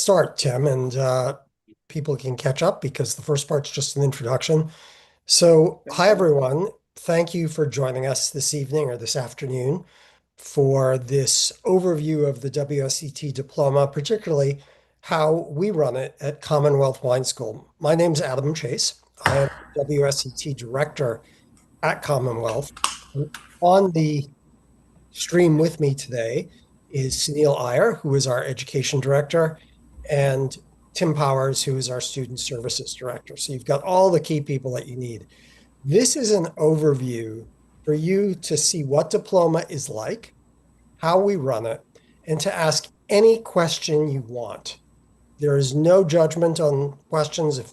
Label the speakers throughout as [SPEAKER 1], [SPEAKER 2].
[SPEAKER 1] start, Tim, and people can catch up because the first part's just an introduction. So,
[SPEAKER 2] Thank
[SPEAKER 1] hi,
[SPEAKER 2] you.
[SPEAKER 1] everyone. Thank you for joining us this evening or this afternoon for this overview of the WSET diploma, particularly how we run it at Commonwealth Wine School. My name's Adam Chase. I am the WSET director at Commonwealth. On the stream with me today is Sunil Iyer, who is our education director, and Tim Powers, who is our student services director. So you've got all the key people that you need. This is an overview for you to see what diploma is like, how we run it, and to ask any question you want. There is no judgment on questions. If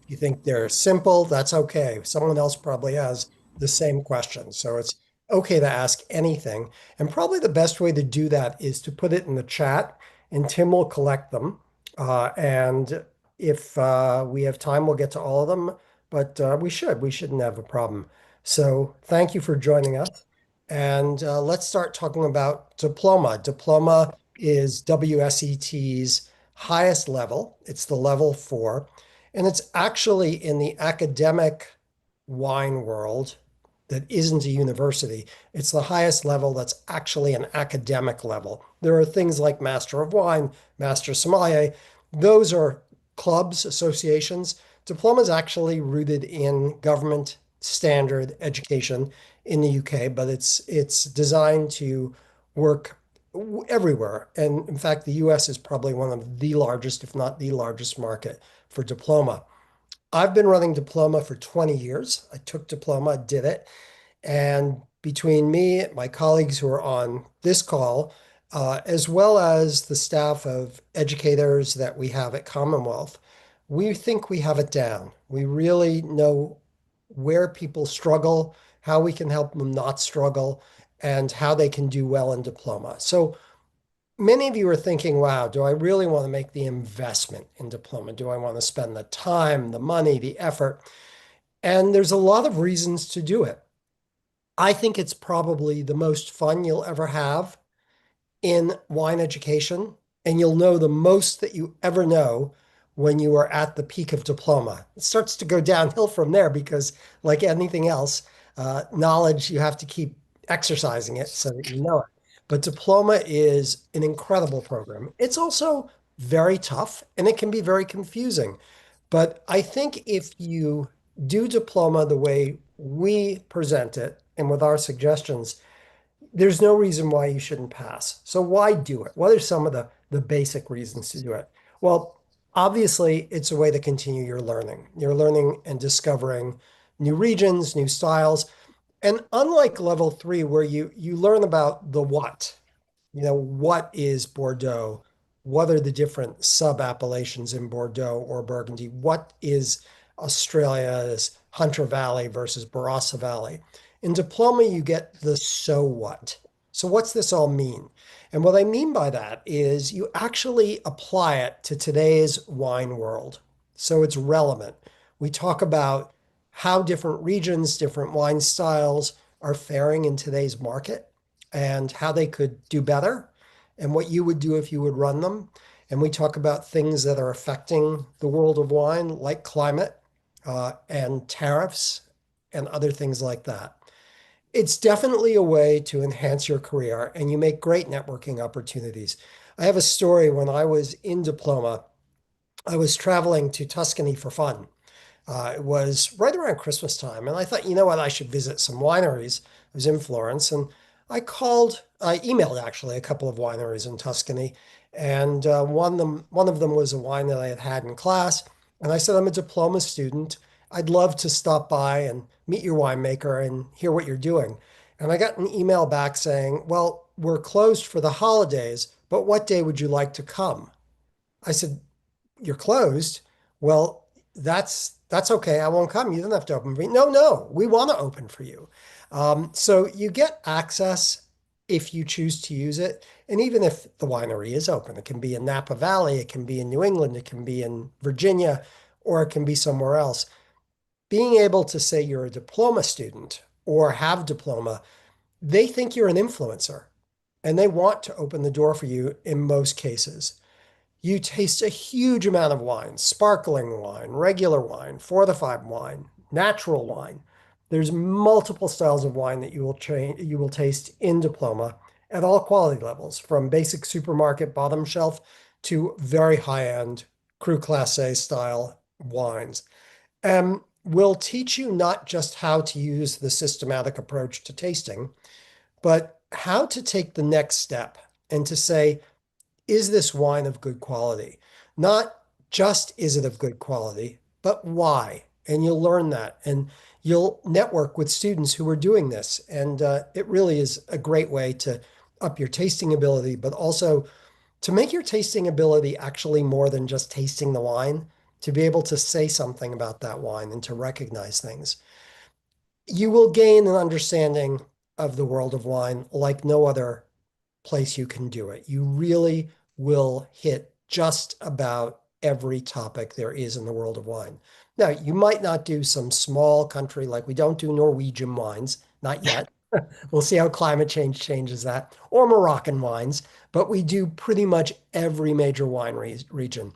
[SPEAKER 1] you think they're simple, that's okay. Someone else probably has the same question. So it's okay to ask anything. And probably the best way to do that is to put it in the chat, and Tim will collect them. And if we have time, we'll get to all of them. But we shouldn't have a problem. So thank you for joining us. And let's start talking about diploma. Diploma is WSET's highest level. It's the level 4. And it's actually in the academic wine world that isn't a university. It's the highest level that's actually an academic level. There are things like Master of Wine, Master Sommelier. Those are clubs, associations. Diploma is actually rooted in government standard education in the UK, but it's designed to work everywhere. And in fact, the US is probably one of the largest, if not the largest market for diploma. I've been running diploma for 20 years. I took diploma, did it. And between me, my colleagues who are on this call, as well as the staff of educators that we have at Commonwealth, we think we have it down. We really know where people struggle, how we can help them not struggle, and how they can do well in diploma. So many of you are thinking, wow, do I really want to make the investment in diploma? Do I want to spend the time, the money, the effort? And there's a lot of reasons to do it. I think it's probably the most fun you'll ever have in wine education, and you'll know the most that you ever know when you are at the peak of diploma. It starts to go downhill from there because, like anything else, knowledge, you have to keep exercising it so that you know it. But diploma is an incredible program. It's also very tough and it can be very confusing. But I think if you do diploma the way we present it and with our suggestions, there's no reason why you shouldn't pass. So why do it? What are some of the basic reasons to do it? Well, obviously, it's a way to continue your learning. You're learning and discovering new regions, new styles. And unlike level 3, where you learn about the what, what is Bordeaux? What are the different sub-appellations in Bordeaux or Burgundy? What is Australia's Hunter Valley versus Barossa Valley? In diploma, you get the so what. So what's this all mean? And what I mean by that is you actually apply it to today's wine world. So it's relevant. We talk about how different regions, different wine styles are faring in today's market and how they could do better and what you would do if you would run them. And we talk about things that are affecting the world of wine, like climate and tariffs and other things like that. It's definitely a way to enhance your career, and you make great networking opportunities. I have a story when I was in diploma. I was traveling to Tuscany for fun. It was right around Christmas time, and I thought, you know what, I should visit some wineries. I was in Florence, and I emailed actually a couple of wineries in Tuscany, and one of them was a wine that I had had in class, and I said, I'm a diploma student. I'd love to stop by and meet your winemaker and hear what you're doing. And I got an email back saying, well, we're closed for the holidays, but what day would you like to come? I said, you're closed. Well, that's okay. I won't come. You don't have to open for me. No, no, we want to open for you. So you get access if you choose to use it. And even if the winery is open, it can be in Napa Valley, it can be in New England, it can be in Virginia, or it can be somewhere else. Being able to say you're a diploma student or have diploma, they think you're an influencer and they want to open the door for you in most cases. You taste a huge amount of wine, sparkling wine, regular wine, fortified wine, natural wine. There's multiple styles of wine that you will taste in Diploma at all quality levels, from basic supermarket bottom shelf to very high-end Cru Class A style wines. We'll teach you not just how to use the systematic approach to tasting, but how to take the next step and to say, is this wine of good quality? Not just is it of good quality, but why? And you'll learn that. And you'll network with students who are doing this. And it really is a great way to up your tasting ability, but also to make your tasting ability actually more than just tasting the wine, to be able to say something about that wine and to recognize things. You will gain an understanding of the world of wine like no other place you can do it. You really will hit just about every topic there is in the world of wine. Now, you might not do some small country like we don't do Norwegian wines, not yet. We'll see how climate change changes that, or Moroccan wines, but we do pretty much every major wine region,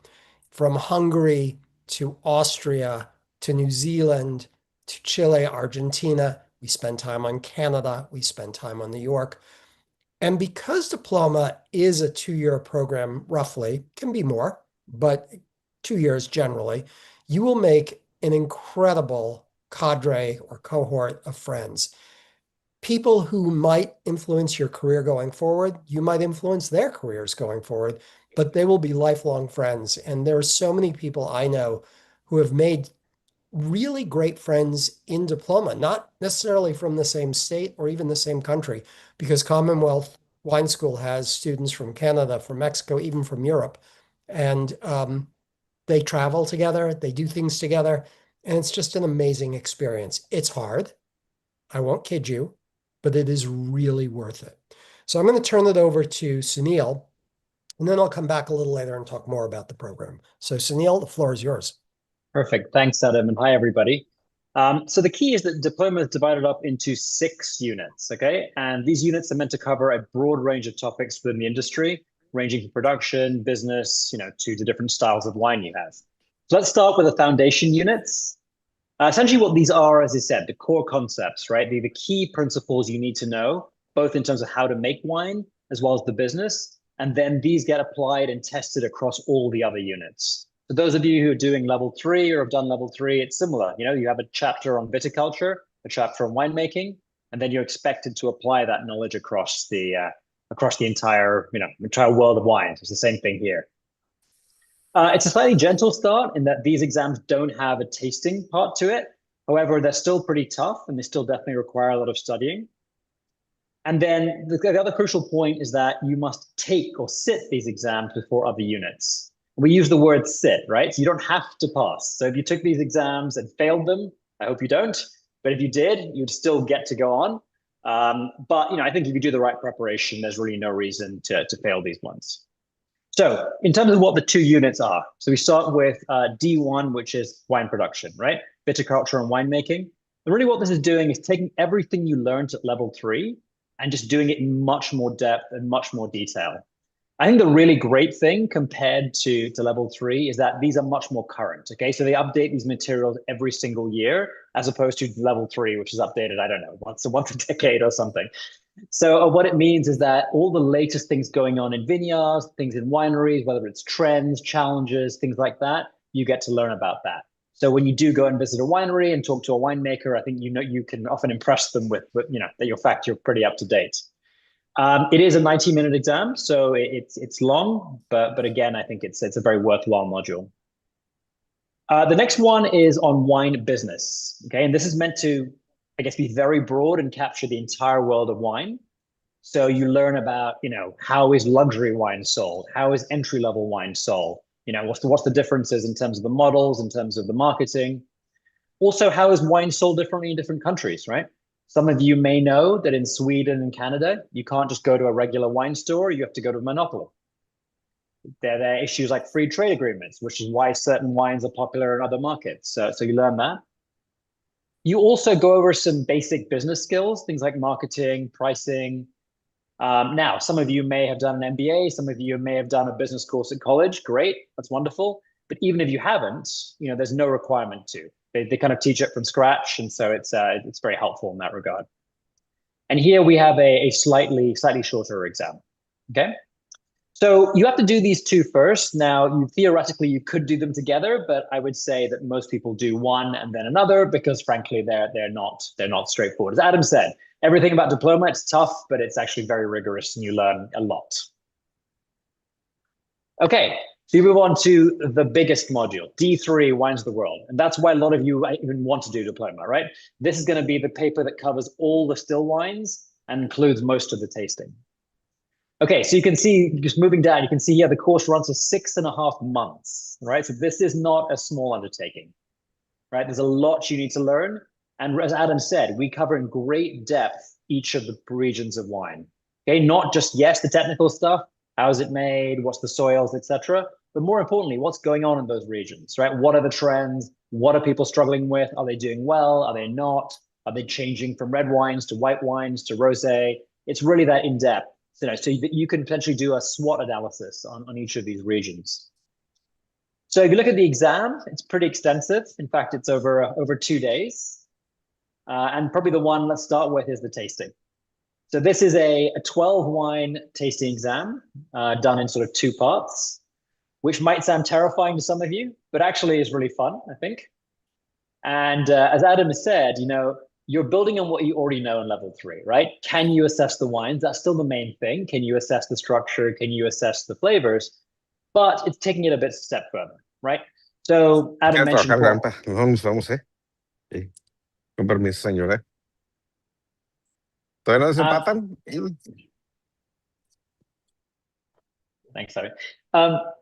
[SPEAKER 1] from Hungary to Austria to New Zealand to Chile, Argentina. We spend time on Canada. We spend time on New York. And because Diploma is a 2-year program, roughly, can be more, but 2 years generally, you will make an incredible cadre or cohort of friends. People who might influence your career going forward, you might influence their careers going forward, but they will be lifelong friends. And there are so many people I know who have made really great friends in Diploma, not necessarily from the same state or even the same country, because Commonwealth Wine School has students from Canada, from Mexico, even from Europe. And they travel together, they do things together, and it's just an amazing experience. It's hard, I won't kid you, but it is really worth it. So I'm going to turn it over to Sunil, and then I'll come back a little later and talk more about the program. So Sunil, the floor is yours.
[SPEAKER 2] Perfect. Thanks, Adam, and hi, everybody. So the key is that diploma is divided up into 6 units, okay? And these units are meant to cover a broad range of topics within the industry, ranging from production, business, to the different styles of wine you have. So let's start with the foundation units. Essentially, what these are, as I said, the core concepts, right? The key principles you need to know, both in terms of how to make wine as well as the business. And then these get applied and tested across all the other units. For those of you who are doing level 3 or have done level 3, it's similar. You have a chapter on viticulture, a chapter on winemaking, and then you're expected to apply that knowledge across the entire world of wines. It's the same thing here. It's a slightly gentle start in that these exams don't have a tasting part to it. However, they're still pretty tough and they still definitely require a lot of studying. And then the other crucial point is that you must take or sit these exams before other units. We use the word sit, right? So you don't have to pass. So if you took these exams and failed them, I hope you don't. But if you did, you'd still get to go on. But I think if you do the right preparation, there's really no reason to fail these ones. So in terms of what the 2 units are, so we start with D1, which is wine production, right? Viticulture and winemaking. And really what this is doing is taking everything you learned at level 3 and just doing it in much more depth and much more detail. I think the really great thing compared to level 3 is that these are much more current. Okay, so they update these materials every single year, as opposed to level 3, which is updated, I don't know, once a decade or something. So what it means is that all the latest things going on in vineyards, things in wineries, whether it's trends, challenges, things like that, you get to learn about that. So when you do go and visit a winery and talk to a winemaker, I think you can often impress them with that you're pretty up to date. It is a 90-minute exam, so it's long, but again, I think it's a very worthwhile module. The next one is on wine business, okay? And this is meant to, I guess, be very broad and capture the entire world of wine. So you learn about, how is luxury wine sold? How is entry-level wine sold? What's the differences in terms of the models, in terms of the marketing? Also, how is wine sold differently in different countries, right? Some of you may know that in Sweden and Canada, you can't just go to a regular wine store, you have to go to a monopoly. There are issues like free trade agreements, which is why certain wines are popular in other markets. So you learn that. You also go over some basic business skills, things like marketing, pricing, Now, some of you may have done an MBA, some of you may have done a business course at college. Great, that's wonderful. But even if you haven't, there's no requirement to. They kind of teach it from scratch, and so it's very helpful in that regard. And here we have a slightly shorter exam. Okay. So you have to do these two first. Now, theoretically you could do them together, but I would say that most people do one and then another because, frankly, they're not straightforward. As Adam said, everything about diploma, it's tough, but it's actually very rigorous, and you learn a lot. Okay, so you move on to the biggest module, D3, Wines of the World, and that's why a lot of you even want to do diploma, right? This is going to be the paper that covers all the still wines and includes most of the tasting. Okay, so you can see, just moving down, you can see here the course runs for 6.5 months, right? So this is not a small undertaking, right? There's a lot you need to learn. And as Adam said, we cover in great depth each of the regions of wine. Okay, not just, yes, the technical stuff, how is it made, what's the soils, etc., but more importantly, what's going on in those regions, right? What are the trends? What are people struggling with? Are they doing well? Are they not? Are they changing from red wines to white wines to rosé? It's really that in depth. So that you can potentially do a SWOT analysis on each of these regions. So if you look at the exam, it's pretty extensive. In fact, it's over 2 days. And probably the one let's start with is the tasting. So this is a 12 wine tasting exam done in sort of 2 parts, which might sound terrifying to some of you, but actually is really fun, I think. And as Adam said, you're building on what you already know in level 3, right? Can you assess the wines? That's still the main thing. Can you assess the structure? Can you assess the flavors? But it's taking it a step further, right? So Adam
[SPEAKER 3] Quiero
[SPEAKER 2] mentioned
[SPEAKER 3] trabajar, Gampa. Nos vamos, ¿eh? Sí. Con permiso, señor, ¿eh? ¿Todavía no desempatan?
[SPEAKER 2] Thanks, Simon.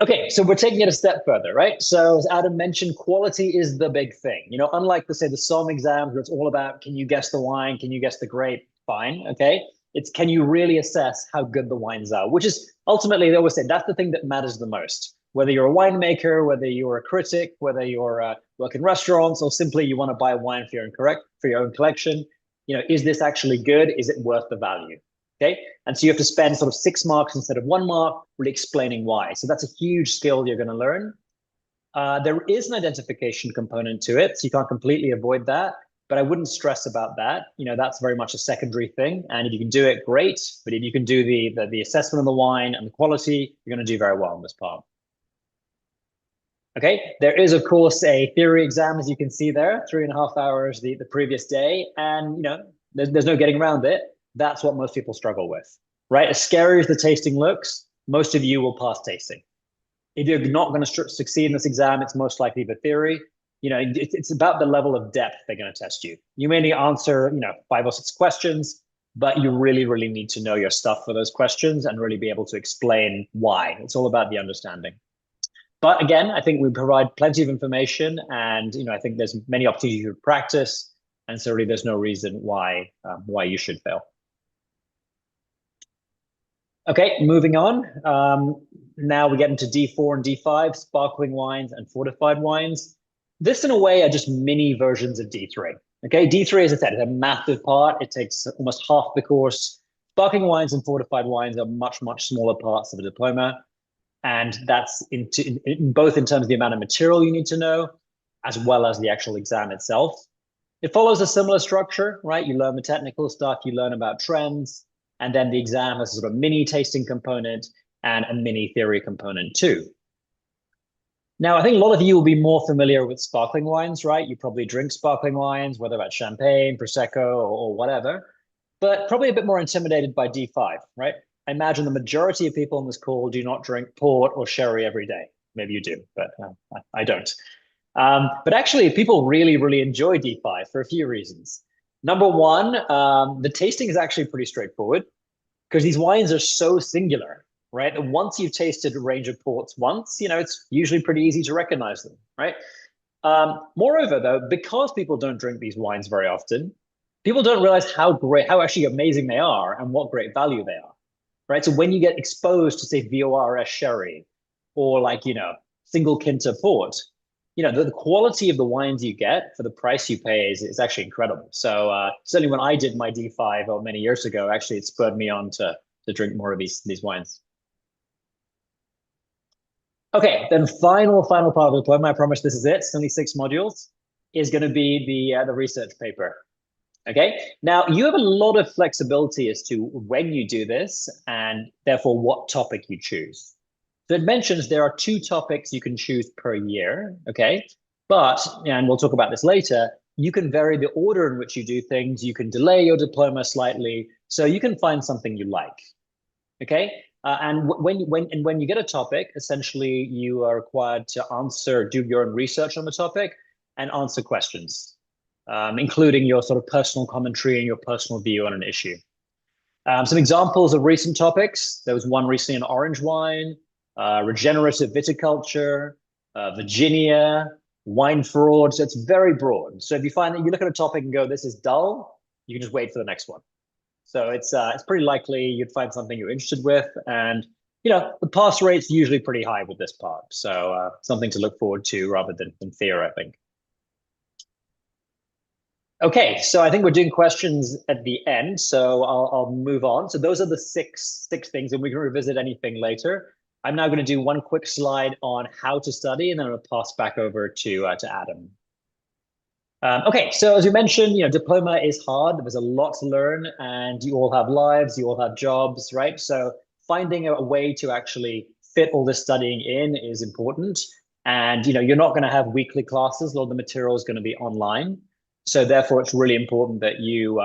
[SPEAKER 2] Okay, so we're taking it a step further, right? So as Adam mentioned, quality is the big thing. Unlike the SOM exams where it's all about can you guess the wine, can you guess the grape? Fine, okay. It's can you really assess how good the wines are, which is ultimately, they always say, that's the thing that matters the most. Whether you're a winemaker, whether you're a critic, whether you're work in restaurants, or simply you want to buy wine for your own collection, is this actually good? Is it worth the value? Okay. And so you have to spend sort of 6 marks instead of 1 mark really explaining why. So that's a huge skill you're going to learn. There is an identification component to it, so you can't completely avoid that, but I wouldn't stress about that. That's very much a secondary thing. And if you can do it, great. But if you can do the assessment of the wine and the quality, you're going to do very well in this part. Okay, there is, of course, a theory exam, as you can see there, 3.5 hours the previous day. And, there's no getting around it. That's what most people struggle with, right? As scary as the tasting looks, most of you will pass tasting. If you're not going to succeed in this exam, it's most likely the theory. It's about the level of depth they're going to test you. You may need to answer, 5 or 6 questions, but you really, really need to know your stuff for those questions and really be able to explain why. It's all about the understanding. But again, I think we provide plenty of information, and I think there's many opportunities to practice, and so really there's no reason why you should fail. Okay, moving on. Now we get into D4 and D5, sparkling wines and fortified wines. This, in a way, are just mini versions of D3. Okay, D3, as I said, is a massive part. It takes almost half the course. Sparkling wines and fortified wines are much, much smaller parts of a diploma. And that's both in terms of the amount of material you need to know, as well as the actual exam itself. It follows a similar structure, right? You learn the technical stuff, you learn about trends, and then the exam has a sort of mini tasting component and a mini theory component too. Now, I think a lot of you will be more familiar with sparkling wines, right? You probably drink sparkling wines, whether that's champagne, Prosecco, or whatever, but probably a bit more intimidated by D5, right? I imagine the majority of people on this call do not drink port or sherry every day. Maybe you do, but I don't. But actually, people really, really enjoy D5 for a few reasons. Number one, the tasting is actually pretty straightforward because these wines are so singular, right? And once you've tasted a range of ports once, it's usually pretty easy to recognize them, right? Moreover, though, because people don't drink these wines very often, people don't realize how actually amazing they are and what great value they are, right? So when you get exposed to, say, VORS sherry or single Quinta port, the quality of the wines you get for the price you pay is actually incredible. So certainly when I did my D5 many years ago, actually it spurred me on to drink more of these wines. Okay, then final part of the diploma. I promise this is it. It's only 6 modules. Is going to be the research paper. Okay, now you have a lot of flexibility as to when you do this and therefore what topic you choose. So it mentions there are 2 topics you can choose per year. Okay, but, and we'll talk about this later, you can vary the order in which you do things. You can delay your diploma slightly, so you can find something you like. Okay, and when you get a topic, essentially you are required to do your own research on the topic and answer questions, including your sort of personal commentary and your personal view on an issue. Some examples of recent topics. There was one recently on orange wine, regenerative viticulture, Virginia, wine fraud. So it's very broad. So if you find that you look at a topic and go, this is dull, you can just wait for the next one. So it's pretty likely you'd find something you're interested with. And, the pass rate's usually pretty high with this part. So something to look forward to rather than fear, I think. Okay, so I think we're doing questions at the end, so I'll move on. So those are the six things, and we can revisit anything later. I'm now going to do one quick slide on how to study, and then I'm going to pass back over to Adam. Okay, so as you mentioned, diploma is hard. There's a lot to learn, and you all have lives, you all have jobs, right? So finding a way to actually fit all this studying in is important. And you're not going to have weekly classes. A lot of the material is going to be online. So therefore, it's really important that you,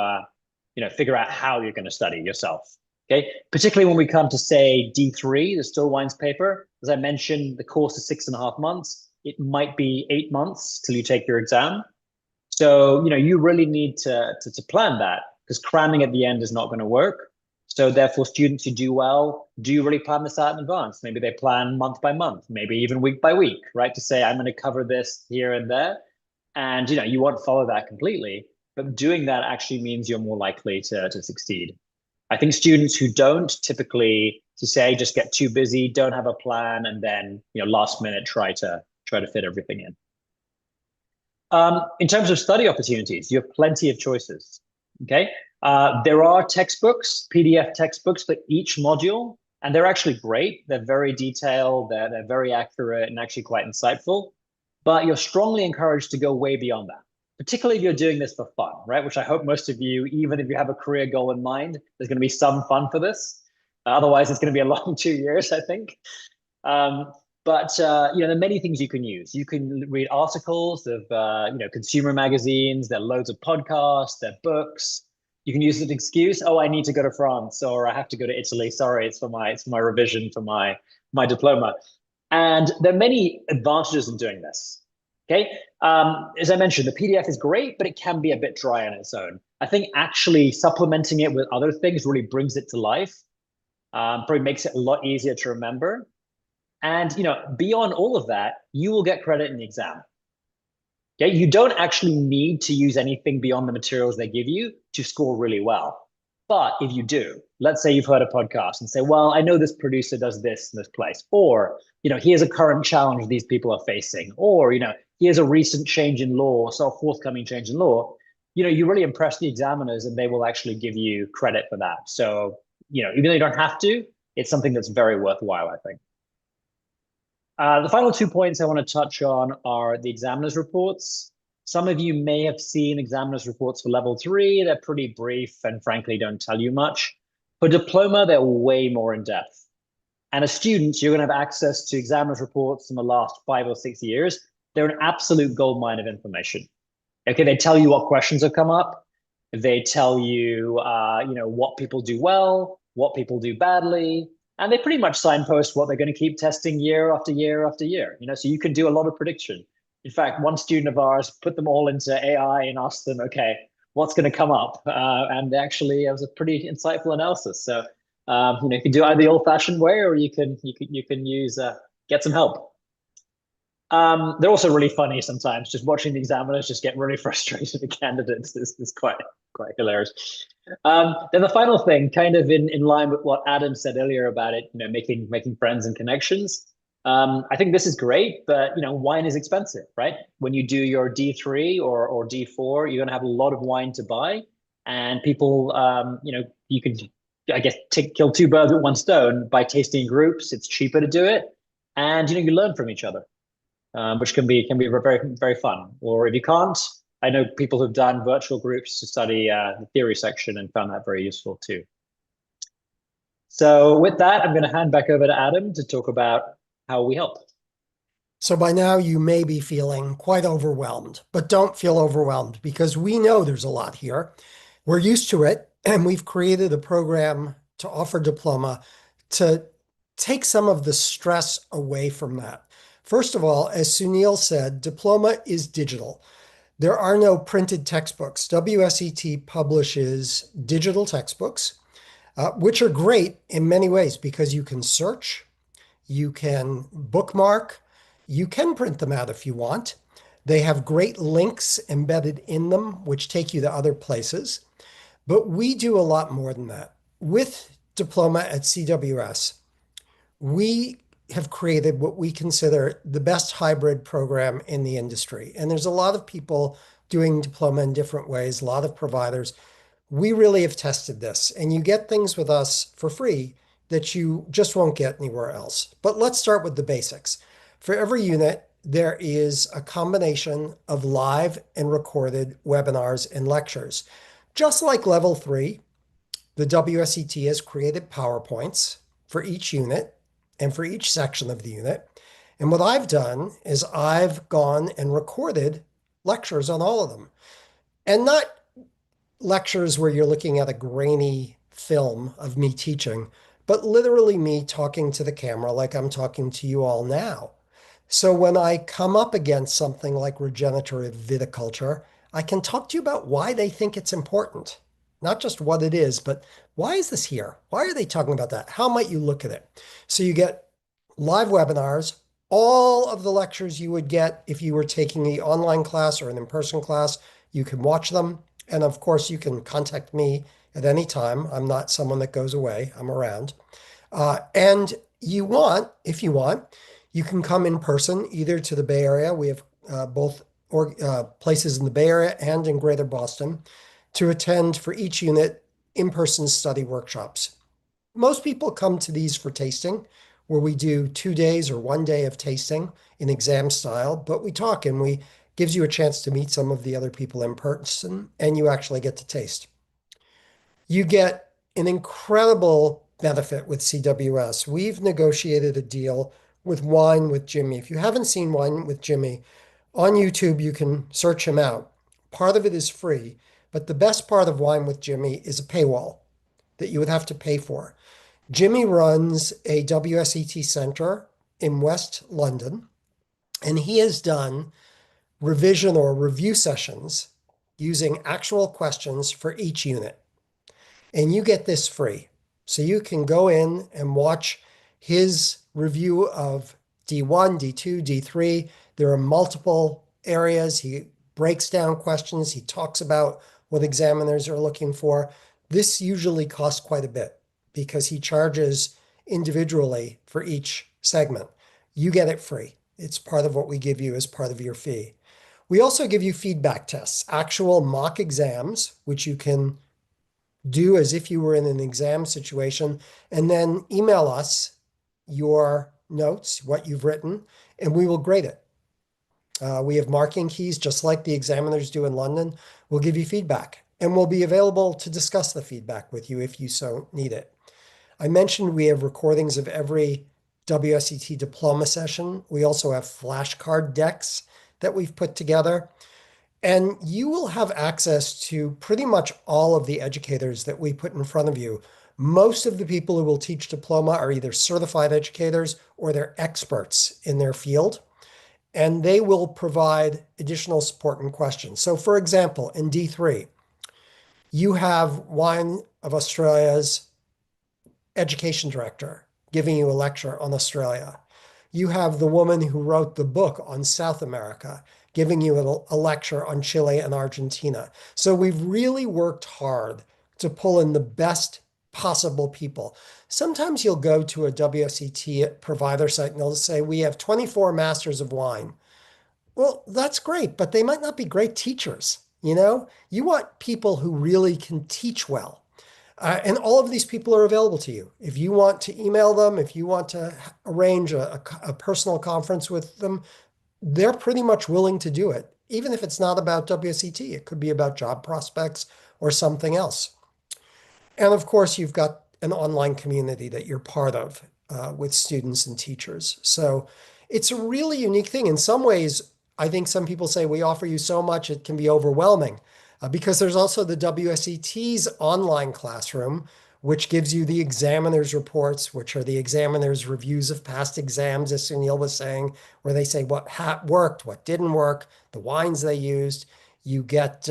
[SPEAKER 2] figure out how you're going to study yourself. Okay, particularly when we come to say D3, the still wines paper. As I mentioned, the course is 6.5 months. It might be 8 months till you take your exam. So you really need to plan that, because cramming at the end is not going to work. So therefore, students who do well do really plan this out in advance. Maybe they plan month by month, maybe even week by week, right? To say I'm going to cover this here and there. And you won't follow that completely, but doing that actually means you're more likely to succeed. I think students who don't typically, to say, just get too busy, don't have a plan, and then last minute try to fit everything in. In terms of study opportunities, you have plenty of choices. Okay, there are textbooks, PDF textbooks for each module, and they're actually great. They're very detailed, they're very accurate, and actually quite insightful. But you're strongly encouraged to go way beyond that, particularly if you're doing this for fun, right? Which I hope most of you, even if you have a career goal in mind, there's going to be some fun for this. Otherwise, it's going to be a long 2 years, I think. But there are many things you can use. You can read articles of consumer magazines. There are loads of podcasts. There are books. You can use an excuse. Oh, I need to go to France, or I have to go to Italy. Sorry, it's for my revision for my diploma. And there are many advantages in doing this. Okay, as I mentioned, the PDF is great, but it can be a bit dry on its own. I think actually supplementing it with other things really brings it to life. Probably makes it a lot easier to remember. And beyond all of that, you will get credit in the exam. Okay, you don't actually need to use anything beyond the materials they give you to score really well. But if you do, let's say you've heard a podcast and say, well, I know this producer does this in this place, or here's a current challenge these people are facing, or here's a recent change in law, so a forthcoming change in law. You really impress the examiners, and they will actually give you credit for that. So even though you don't have to, it's something that's very worthwhile, I think. The final 2 points I want to touch on are the examiner's reports. Some of you may have seen examiner's reports for level 3. They're pretty brief and frankly don't tell you much. For diploma, they're way more in depth. And as students, you're going to have access to examiner's reports from the last 5 or 6 years. They're an absolute goldmine of information. Okay, they tell you what questions have come up. They tell you, what people do well, what people do badly. And they pretty much signpost what they're going to keep testing year after year after year. So you can do a lot of prediction. In fact, one student of ours put them all into AI and asked them, okay, what's going to come up? And actually, it was a pretty insightful analysis. So, you can do it either the old-fashioned way, or you can use get some help. They're also really funny sometimes. Just watching the examiners just get really frustrated with candidates is quite hilarious. Then the final thing, kind of in line with what Adam said earlier about it, making friends and connections. I think this is great, but wine is expensive, right? When you do your D3 or D4, you're going to have a lot of wine to buy, and people, you can I guess, kill two birds with one stone by tasting groups. It's cheaper to do it, and you learn from each other, which can be very very fun. Or if you can't, I know people who've done virtual groups to study the theory section and found that very useful too. So with that, I'm going to hand back over to Adam to talk about how we help.
[SPEAKER 1] So by now you may be feeling quite overwhelmed, but don't feel overwhelmed because we know there's a lot here. We're used to it, and we've created a program to offer Diploma to take some of the stress away from that. First of all, as Sunil said, Diploma is digital. There are no printed textbooks. WSET publishes digital textbooks, which are great in many ways because you can search, you can bookmark, you can print them out if you want. They have great links embedded in them, which take you to other places. But we do a lot more than that. With Diploma at CWS, we have created what we consider the best hybrid program in the industry. And there's a lot of people doing Diploma in different ways, a lot of providers. We really have tested this, and you get things with us for free that you just won't get anywhere else. But let's start with the basics. For every unit, there is a combination of live and recorded webinars and lectures. Just like level 3, the WSET has created PowerPoints for each unit and for each section of the unit. And what I've done is I've gone and recorded lectures on all of them. And not lectures where you're looking at a grainy film of me teaching, but literally me talking to the camera like I'm talking to you all now. So when I come up against something like regenerative viticulture, I can talk to you about why they think it's important. Not just what it is, but why is this here? Why are they talking about that? How might you look at it? So you get live webinars, all of the lectures you would get if you were taking the online class or an in-person class, you can watch them. And of course, you can contact me at any time. I'm not someone that goes away. I'm around. And if you want, you can come in person either to the Bay Area. We have both places in the Bay Area and in Greater Boston to attend for each unit in-person study workshops. Most people come to these for tasting, where we do 2 days or 1 day of tasting in exam style, but we talk and we gives you a chance to meet some of the other people in person, and you actually get to taste. You get an incredible benefit with CWS. We've negotiated a deal with Wine with Jimmy. If you haven't seen Wine with Jimmy, on YouTube, you can search him out. Part of it is free, but the best part of Wine with Jimmy is a paywall that you would have to pay for. Jimmy runs a WSET center in West London, and he has done revision or review sessions using actual questions for each unit. And you get this free. So you can go in and watch his review of D1, D2, D3. There are multiple areas. He breaks down questions. He talks about what examiners are looking for. This usually costs quite a bit because he charges individually for each segment. You get it free. It's part of what we give you as part of your fee. We also give you feedback tests, actual mock exams, which you can do as if you were in an exam situation, and then email us your notes, what you've written, and we will grade it. We have marking keys, just like the examiners do in London. We'll give you feedback, and we'll be available to discuss the feedback with you if you so need it. I mentioned we have recordings of every WSET diploma session. We also have flashcard decks that we've put together. And you will have access to pretty much all of the educators that we put in front of you. Most of the people who will teach diploma are either certified educators or they're experts in their field, and they will provide additional support and questions. So for example, in D3, you have Wine of Australia's education director giving you a lecture on Australia. You have the woman who wrote the book on South America giving you a lecture on Chile and Argentina. So we've really worked hard to pull in the best possible people. Sometimes you'll go to a WSET provider site and they'll say, we have 24 masters of wine. Well, that's great, but they might not be great teachers. You want people who really can teach well. And all of these people are available to you. If you want to email them, if you want to arrange a personal conference with them, they're pretty much willing to do it. Even if it's not about WSET, it could be about job prospects or something else. And of course, you've got an online community that you're part of with students and teachers. So it's a really unique thing. In some ways, I think some people say we offer you so much it can be overwhelming because there's also the WSET's online classroom, which gives you the examiner's reports, which are the examiner's reviews of past exams, as Sunil was saying, where they say what worked, what didn't work, the wines they used. You get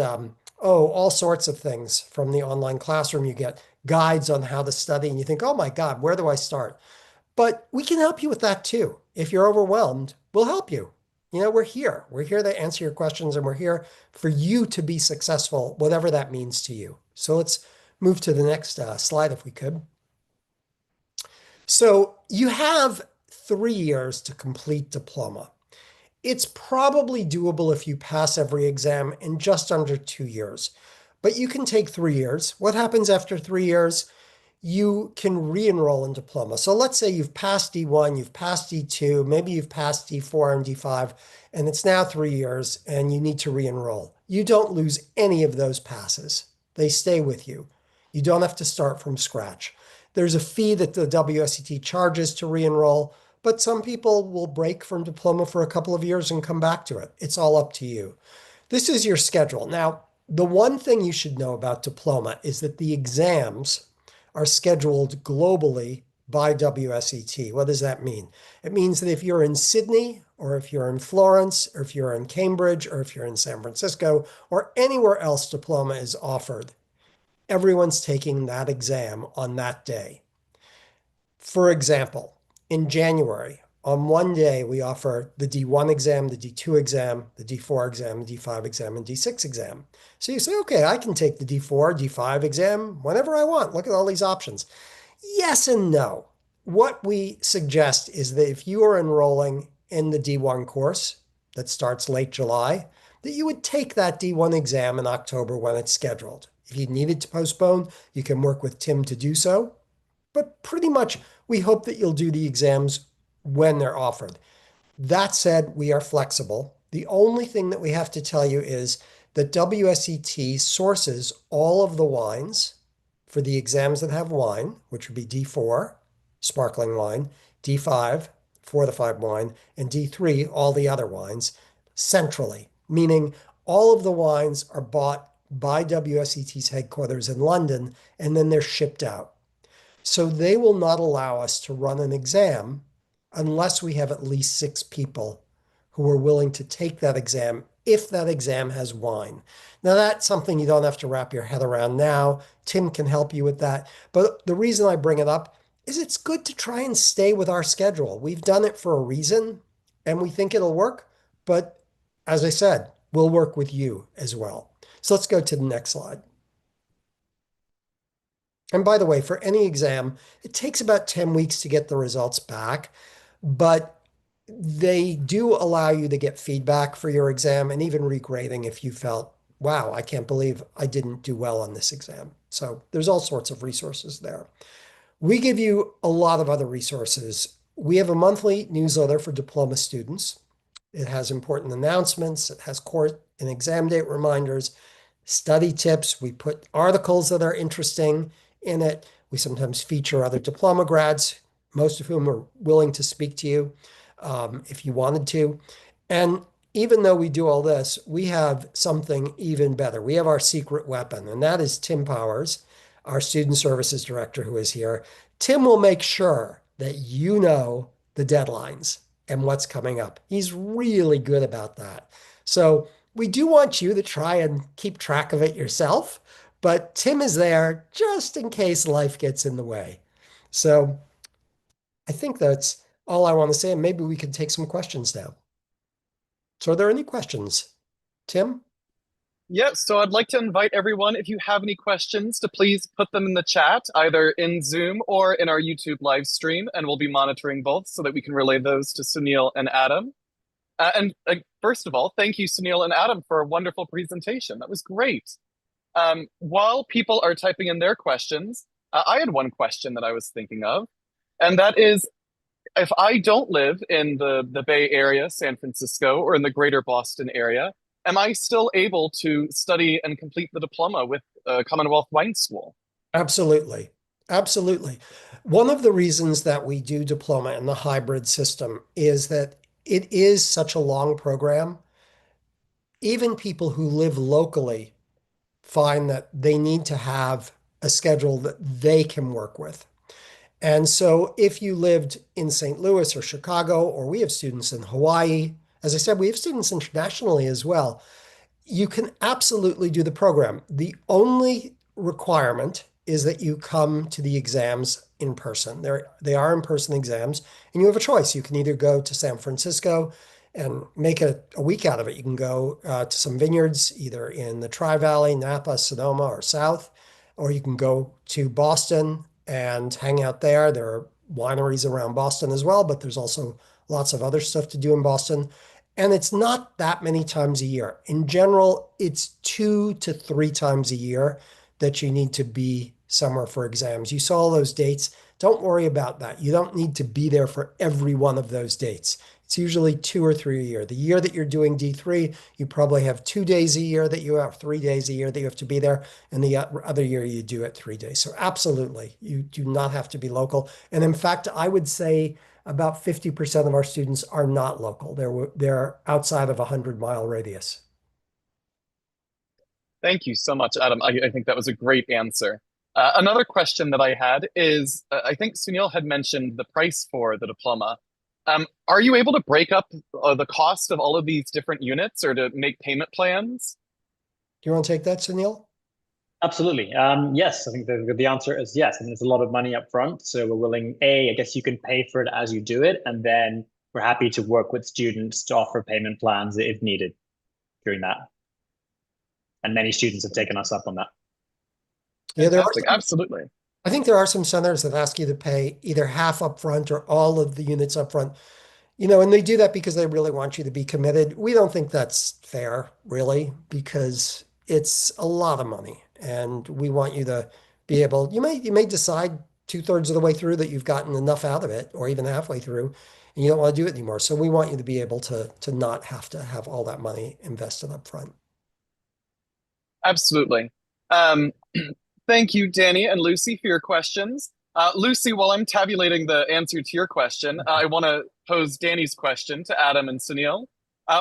[SPEAKER 1] all sorts of things from the online classroom. You get guides on how to study, and you think, oh my God, where do I start? But we can help you with that too. If you're overwhelmed, we'll help you. You know, we're here. We're here to answer your questions, and we're here for you to be successful, whatever that means to you. So let's move to the next slide if we could. So you have 3 years to complete diploma. It's probably doable if you pass every exam in just under 2 years, but you can take 3 years. What happens after 3 years? You can re-enroll in diploma. So let's say you've passed D1, you've passed D2, maybe you've passed D4 and D5, and it's now 3 years and you need to re-enroll. You don't lose any of those passes. They stay with you. You don't have to start from scratch. There's a fee that the WSET charges to re-enroll, but some people will break from diploma for a couple of years and come back to it. It's all up to you. This is your schedule. Now, the one thing you should know about diploma is that the exams are scheduled globally by WSET. What does that mean? It means that if you're in Sydney, or if you're in Florence, or if you're in Cambridge, or if you're in San Francisco, or anywhere else diploma is offered, everyone's taking that exam on that day. For example, in January, on one day, we offer the D1 exam, the D2 exam, the D4 exam, the D5 exam, and D6 exam. So you say, okay, I can take the D4, D5 exam whenever I want. Look at all these options. Yes and no. What we suggest is that if you are enrolling in the D1 course that starts late July, that you would take that D1 exam in October when it's scheduled. If you needed to postpone, you can work with Tim to do so. But pretty much, we hope that you'll do the exams when they're offered. That said, we are flexible. The only thing that we have to tell you is that WSET sources all of the wines for the exams that have wine, which would be D4, sparkling wine, D5, 4 to 5 wine, and D3, all the other wines, centrally, meaning all of the wines are bought by WSET's headquarters in London, and then they're shipped out. So they will not allow us to run an exam unless we have at least 6 people who are willing to take that exam if that exam has wine. Now, that's something you don't have to wrap your head around now. Tim can help you with that. But the reason I bring it up is it's good to try and stay with our schedule. We've done it for a reason and we think it'll work. But as I said, we'll work with you as well. So let's go to the next slide. And by the way, for any exam, it takes about 10 weeks to get the results back, but they do allow you to get feedback for your exam and even regrading if you felt, wow, I can't believe I didn't do well on this exam. So there's all sorts of resources there. We give you a lot of other resources. We have a monthly newsletter for diploma students. It has important announcements. It has course and exam date reminders, study tips. We put articles that are interesting in it. We sometimes feature other diploma grads, most of whom are willing to speak to you if you wanted to. And even though we do all this, we have something even better. We have our secret weapon, and that is Tim Powers, our student services director who is here. Tim will make sure that you know the deadlines and what's coming up. He's really good about that. So we do want you to try and keep track of it yourself, but Tim is there just in case life gets in the way. So I think that's all I want to say, and maybe we can take some questions now. So are there any questions? Tim?
[SPEAKER 4] Yes, so I'd like to invite everyone, if you have any questions, to please put them in the chat, either in Zoom or in our YouTube live stream, and we'll be monitoring both so that we can relay those to Sunil and Adam. And first of all, thank you, Sunil and Adam, for a wonderful presentation. That was great. While people are typing in their questions, I had one question that I was thinking of, and that is, if I don't live in the Bay Area, San Francisco, or in the greater Boston area, am I still able to study and complete the diploma with Commonwealth Wine School?
[SPEAKER 1] Absolutely. Absolutely. One of the reasons that we do diploma in the hybrid system is that it is such a long program. Even people who live locally find that they need to have a schedule that they can work with. And so if you lived in St. Louis or Chicago, or we have students in Hawaii, as I said, we have students internationally as well. You can absolutely do the program. The only requirement is that you come to the exams in person. They are in-person exams, and you have a choice. You can either go to San Francisco and make a week out of it. You can go to some vineyards, either in the Tri-Valley, Napa, Sonoma, or South, or you can go to Boston and hang out there. There are wineries around Boston as well, but there's also lots of other stuff to do in Boston. And it's not that many times a year. In general, it's 2 to 3 times a year that you need to be somewhere for exams. You saw those dates. Don't worry about that. You don't need to be there for every one of those dates. It's usually 2 or 3 a year. The year that you're doing D3, you probably have 2 days a year that you have, 3 days a year that you have to be there. And the other year you do it 3 days. So absolutely, you do not have to be local. And in fact, I would say about 50% of our students are not local. They're outside of a 100-mile radius.
[SPEAKER 4] Thank you so much, Adam. I think that was a great answer. Another question that I had is, I think Sunil had mentioned the price for the diploma. Are you able to break up the cost of all of these different units or to make payment plans?
[SPEAKER 1] Do you want to take that, Sunil?
[SPEAKER 2] Absolutely. Yes, I think the answer is yes. I mean, there's a lot of money up front. So we're willing, I guess you can pay for it as you do it. And then we're happy to work with students to offer payment plans if needed during that. And many students have taken us up on that.
[SPEAKER 1] Yeah,
[SPEAKER 4] Fantastic. Absolutely.
[SPEAKER 1] I think there are some centers that ask you to pay either half up front or all of the units up front. And they do that because they really want you to be committed. We don't think that's fair, really, because it's a lot of money, and we want you to be able. You may decide 2/3 of the way through that you've gotten enough out of it, or even halfway through, and you don't want to do it anymore. So we want you to be able to not have to have all that money invested up front.
[SPEAKER 4] Absolutely. Um, Thank you, Danny and Lucy, for your questions. Lucy, while I'm tabulating the answer to your question, I want to pose Danny's question to Adam and Sunil.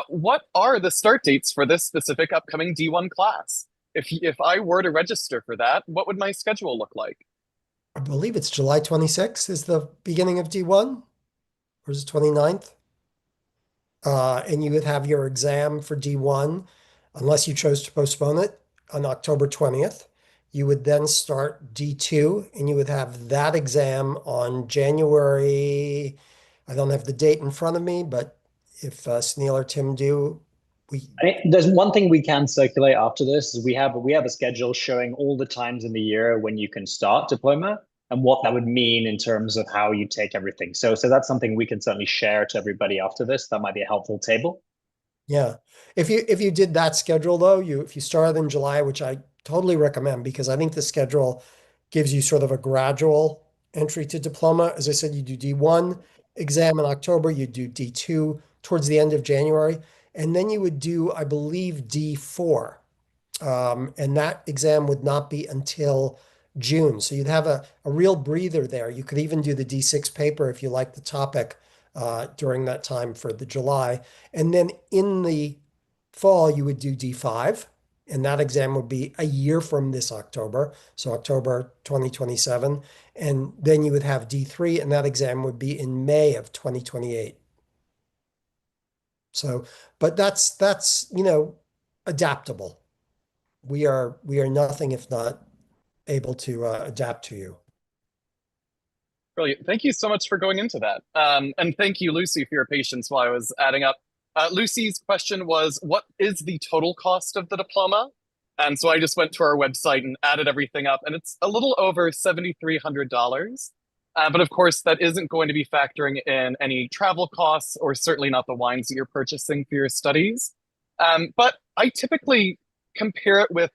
[SPEAKER 4] What are the start dates for this specific upcoming D1 class? If I were to register for that, what would my schedule look like?
[SPEAKER 1] I believe it's July 26th is the beginning of D1, or is it 29th? And you would have your exam for D1, unless you chose to postpone it, on October 20th. You would then start D2, and you would have that exam on January. I don't have the date in front of me, but if Sunil or Tim do,
[SPEAKER 2] I mean, there's one thing we can circulate after this is we have a schedule showing all the times in the year when you can start diploma and what that would mean in terms of how you take everything. So that's something we can certainly share to everybody after this. That might be a helpful table.
[SPEAKER 1] Yeah. If you did that schedule though, if you started in July, which I totally recommend because I think the schedule gives you sort of a gradual entry to diploma. As I said, you do D1 exam in October, you do D2 towards the end of January, and then you would do, I believe, D4. And that exam would not be until June. So you'd have a real breather there. You could even do the D6 paper if you like the topic during that time for the July. And then in the fall, you would do D5. And that exam would be a year from this October, so October 2027. And then you would have D3, and that exam would be in May of 2028. So, but that's adaptable. We are nothing if not able to adapt to you.
[SPEAKER 4] Brilliant. Thank you so much for going into that. And thank you, Lucy, for your patience while I was adding up. Lucy's question was, what is the total cost of the diploma? And so I just went to our website and added everything up, and it's a little over $7,300. But of course, that isn't going to be factoring in any travel costs or certainly not the wines that you're purchasing for your studies. But I typically compare it with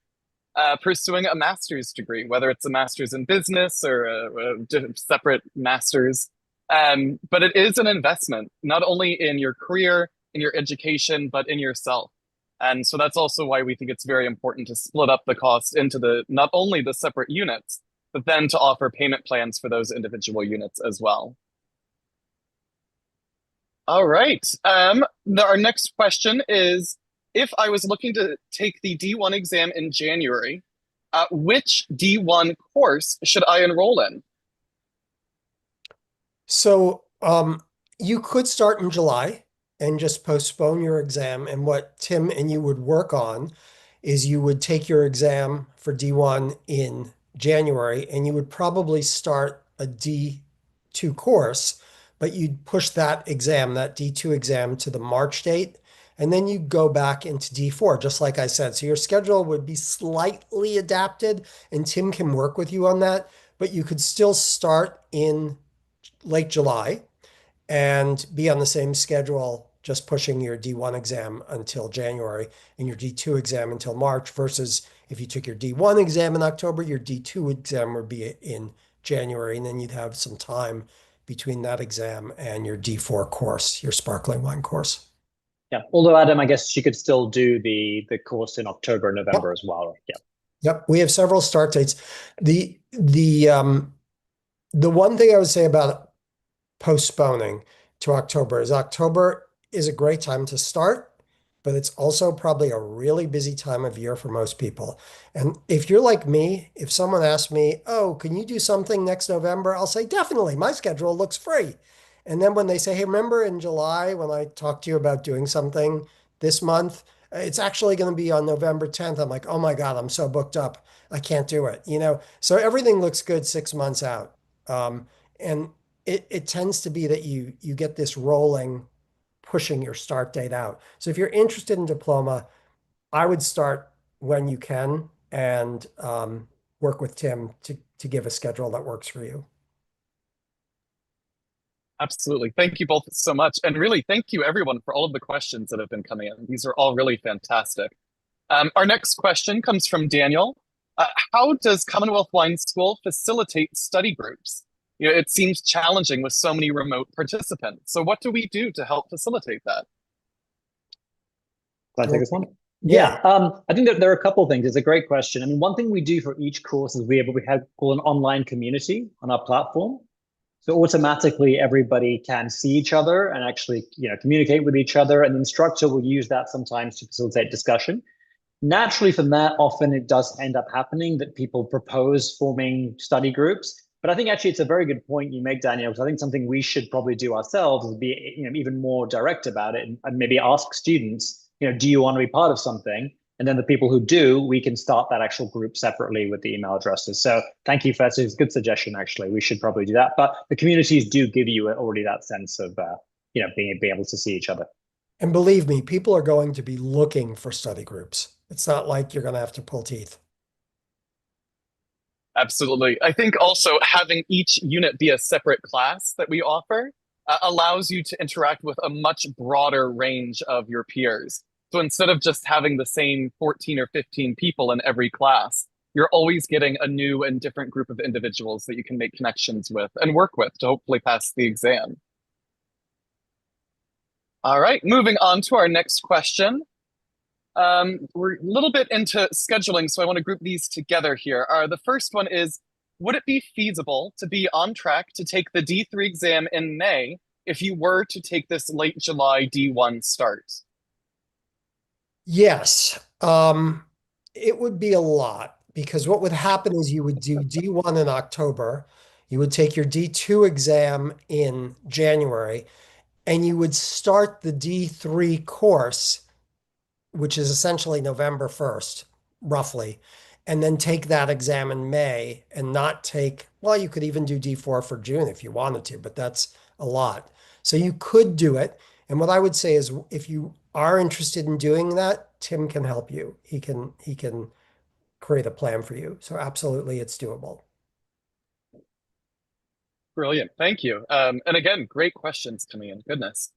[SPEAKER 4] pursuing a master's degree, whether it's a master's in business or separate master's. But it is an investment, not only in your career, in your education, but in yourself. And so that's also why we think it's very important to split up the cost into not only the separate units, but then to offer payment plans for those individual units as well. All right. Our next question is, if I was looking to take the D1 exam in January, which D1 course should I enroll in?
[SPEAKER 1] So you could start in July and just postpone your exam. And what Tim and you would work on is you would take your exam for D1 in January, and you would probably start a D2 course, but you'd push that exam, that D2 exam, to the March date. And then you go back into D4, just like I said. So your schedule would be slightly adapted, and Tim can work with you on that. But you could still start in late July and be on the same schedule, just pushing your D1 exam until January and your D2 exam until March, versus if you took your D1 exam in October, your D2 exam would be in January, and then you'd have some time between that exam and your D4 course, your sparkling wine course.
[SPEAKER 2] Yeah. Although, Adam, I guess she could still do the course in October and November as well. Right? Yeah.
[SPEAKER 1] Yep. We have several start dates. The one thing I would say about postponing to October is a great time to start, but it's also probably a really busy time of year for most people. And if you're like me, if someone asks me, "Oh, can you do something next November?" I'll say, "Definitely. My schedule looks free." And then when they say, "Hey, remember in July when I talked to you about doing something this month? It's actually going to be on November 10th." I'm like, "Oh my God, I'm so booked up. I can't do it." So everything looks good 6 months out. And it tends to be that you get this rolling, pushing your start date out. So if you're interested in diploma, I would start when you can, and work with Tim to give a schedule that works for you.
[SPEAKER 4] Absolutely. Thank you both so much. And really, thank you everyone for all of the questions that have been coming in. These are all really fantastic. Our next question comes from Daniel. How does Commonwealth Wine School facilitate study groups? It seems challenging with so many remote participants. So what do we do to help facilitate that?
[SPEAKER 2] Can I take this one?
[SPEAKER 1] Yeah.
[SPEAKER 2] I think that there are a couple of things. It's a great question. I mean, one thing we do for each course is we have called an online community on our platform. So automatically everybody can see each other and actually, communicate with each other. And the instructor will use that sometimes to facilitate discussion. Naturally, from that, often it does end up happening that people propose forming study groups. But I think actually it's a very good point you make, Daniel, because I think something we should probably do ourselves is be even more direct about it, and maybe ask students, do you want to be part of something? And then the people who do, we can start that actual group separately with the email addresses. So thank you for that. It's a good suggestion, actually. We should probably do that. But the communities do give you already that sense of, being able to see each other.
[SPEAKER 1] And believe me, people are going to be looking for study groups. It's not like you're going to have to pull teeth.
[SPEAKER 4] Absolutely. I think also having each unit be a separate class that we offer allows you to interact with a much broader range of your peers. So instead of just having the same 14 or 15 people in every class, you're always getting a new and different group of individuals that you can make connections with and work with to hopefully pass the exam. All right, moving on to our next question. We're a little bit into scheduling, so I want to group these together here. The first one is, would it be feasible to be on track to take the D3 exam in May if you were to take this late July D1 start?
[SPEAKER 1] Yes. It would be a lot, because what would happen is you would do D1 in October, you would take your D2 exam in January, and you would start the D3 course, which is essentially November 1st, roughly, and then take that exam in May and not take, well, you could even do D4 for June if you wanted to, but that's a lot. So you could do it. And what I would say is, if you are interested in doing that, Tim can help you. He can create a plan for you. So absolutely, it's doable.
[SPEAKER 4] Brilliant. Thank you. And again, great questions coming in. Goodness.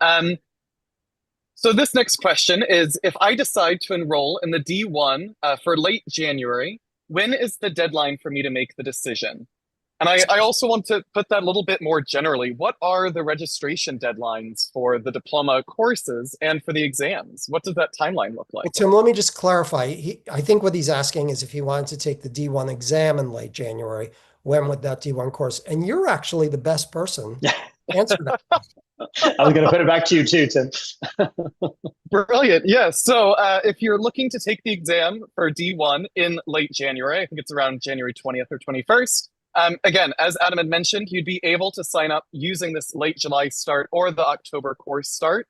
[SPEAKER 4] So this next question is, if I decide to enroll in the D1 for late January, when is the deadline for me to make the decision? And I also want to put that a little bit more generally. What are the registration deadlines for the diploma courses and for the exams? What does that timeline look like?
[SPEAKER 1] Well, Tim, let me just clarify. I think what he's asking is if he wanted to take the D1 exam in late January, when would that D1 course? And you're actually the best person
[SPEAKER 2] Yeah.
[SPEAKER 1] to answer that.
[SPEAKER 2] I was going to put it back to you too, Tim.
[SPEAKER 4] Brilliant. Yes. So if you're looking to take the exam for D1 in late January, I think it's around January 20th or 21st. Again, as Adam had mentioned, you'd be able to sign up using this late July start or the October course start.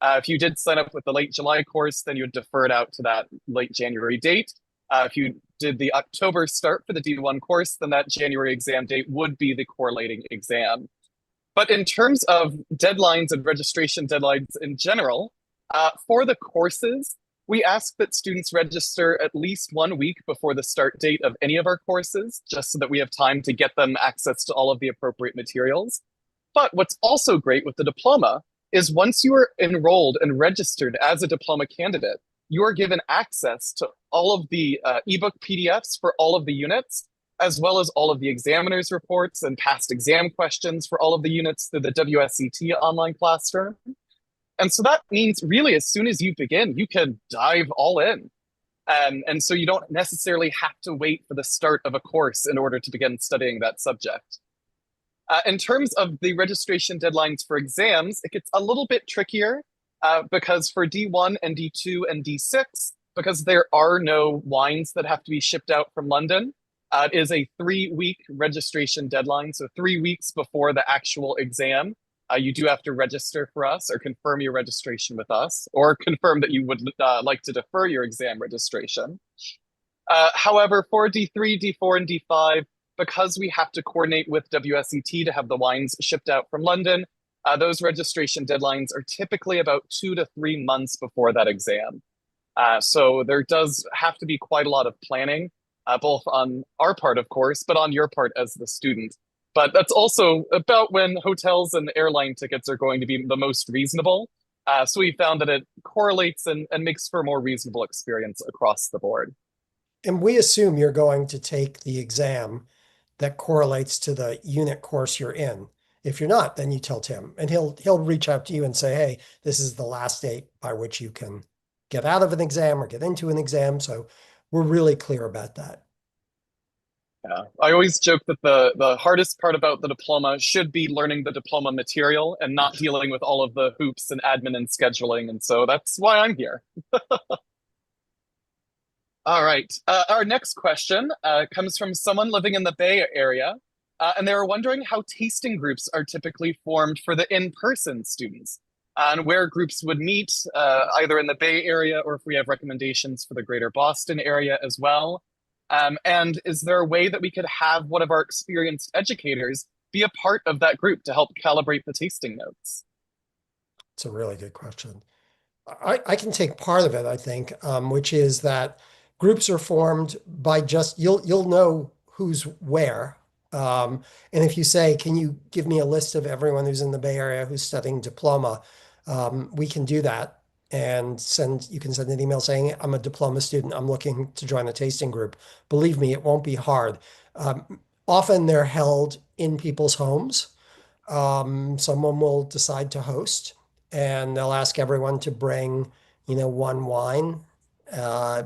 [SPEAKER 4] If you did sign up with the late July course, then you would defer it out to that late January date. If you did the October start for the D1 course, then that January exam date would be the correlating exam. But in terms of deadlines and registration deadlines in general, for the courses, we ask that students register at least 1 week before the start date of any of our courses, just so that we have time to get them access to all of the appropriate materials. But what's also great with the diploma is once you are enrolled and registered as a diploma candidate, you are given access to all of the ebook PDFs for all of the units, as well as all of the examiner's reports and past exam questions for all of the units through the WSET online classroom. And so that means really as soon as you begin, you can dive all in. And so you don't necessarily have to wait for the start of a course in order to begin studying that subject. In terms of the registration deadlines for exams, it gets a little bit trickier because for D1 and D2 and D6, because there are no wines that have to be shipped out from London, it is a 3-week registration deadline. So 3 weeks before the actual exam, you do have to register for us or confirm your registration with us or confirm that you would like to defer your exam registration. However, for D3, D4, and D5, because we have to coordinate with WSET to have the wines shipped out from London, those registration deadlines are typically about 2 to 3 months before that exam. So there does have to be quite a lot of planning, both on our part, of course, but on your part as the student. But that's also about when hotels and airline tickets are going to be the most reasonable. So we found that it correlates and makes for a more reasonable experience across the board.
[SPEAKER 1] And we assume you're going to take the exam that correlates to the unit course you're in. If you're not, then you tell Tim, and he'll reach out to you and say, hey, this is the last date by which you can get out of an exam or get into an exam. So we're really clear about that.
[SPEAKER 4] Yeah. I always joke that the hardest part about the diploma should be learning the diploma material and not dealing with all of the hoops and admin and scheduling. And so that's why I'm here. All right. Our next question comes from someone living in the Bay Area. And they were wondering how tasting groups are typically formed for the in-person students and where groups would meet either in the Bay Area or if we have recommendations for the greater Boston area as well. And is there a way that we could have one of our experienced educators be a part of that group to help calibrate the tasting notes?
[SPEAKER 1] It's a really good question. I can take part of it, I think, which is that groups are formed by just, you'll know who's where. And if you say, can you give me a list of everyone who's in the Bay Area who's studying diploma? We can do that. And you can send an email saying, I'm a diploma student. I'm looking to join a tasting group. Believe me, it won't be hard. Often they're held in people's homes. Someone will decide to host and they'll ask everyone to bring, one wine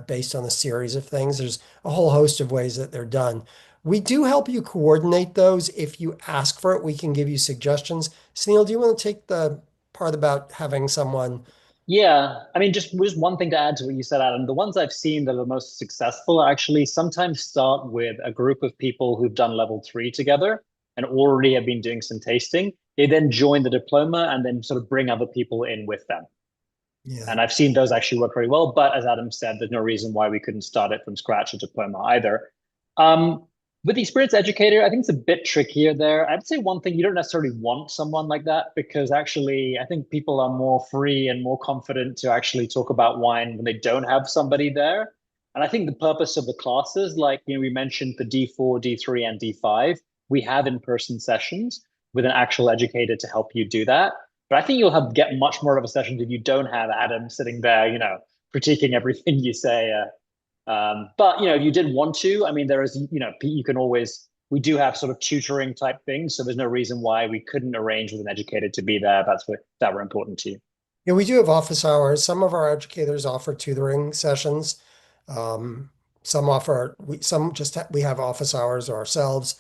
[SPEAKER 1] based on a series of things. There's a whole host of ways that they're done. We do help you coordinate those. If you ask for it, we can give you suggestions. Sunil, do you want to take the part about having someone?
[SPEAKER 2] Yeah, I mean, just one thing to add to what you said, Adam. The ones I've seen that are most successful actually sometimes start with a group of people who've done level 3 together and already have been doing some tasting. They then join the diploma and then sort of bring other people in with them.
[SPEAKER 1] Yeah.
[SPEAKER 2] And I've seen those actually work very well. But as Adam said, there's no reason why we couldn't start it from scratch at diploma either. With the experienced educator, I think it's a bit trickier there. I'd say one thing, you don't necessarily want someone like that because actually I think people are more free and more confident to actually talk about wine when they don't have somebody there. And I think the purpose of the classes, like we mentioned for D4, D3, and D5, we have in-person sessions with an actual educator to help you do that. But I think you'll get much more of a session if you don't have Adam sitting there, critiquing everything you say But if you did want to, I mean, there is, you can always. We do have sort of tutoring type things, so there's no reason why we couldn't arrange with an educator to be there. That were important to you.
[SPEAKER 1] Yeah, we do have office hours. Some of our educators offer tutoring sessions. Um, some offer, some just we have office hours ourselves.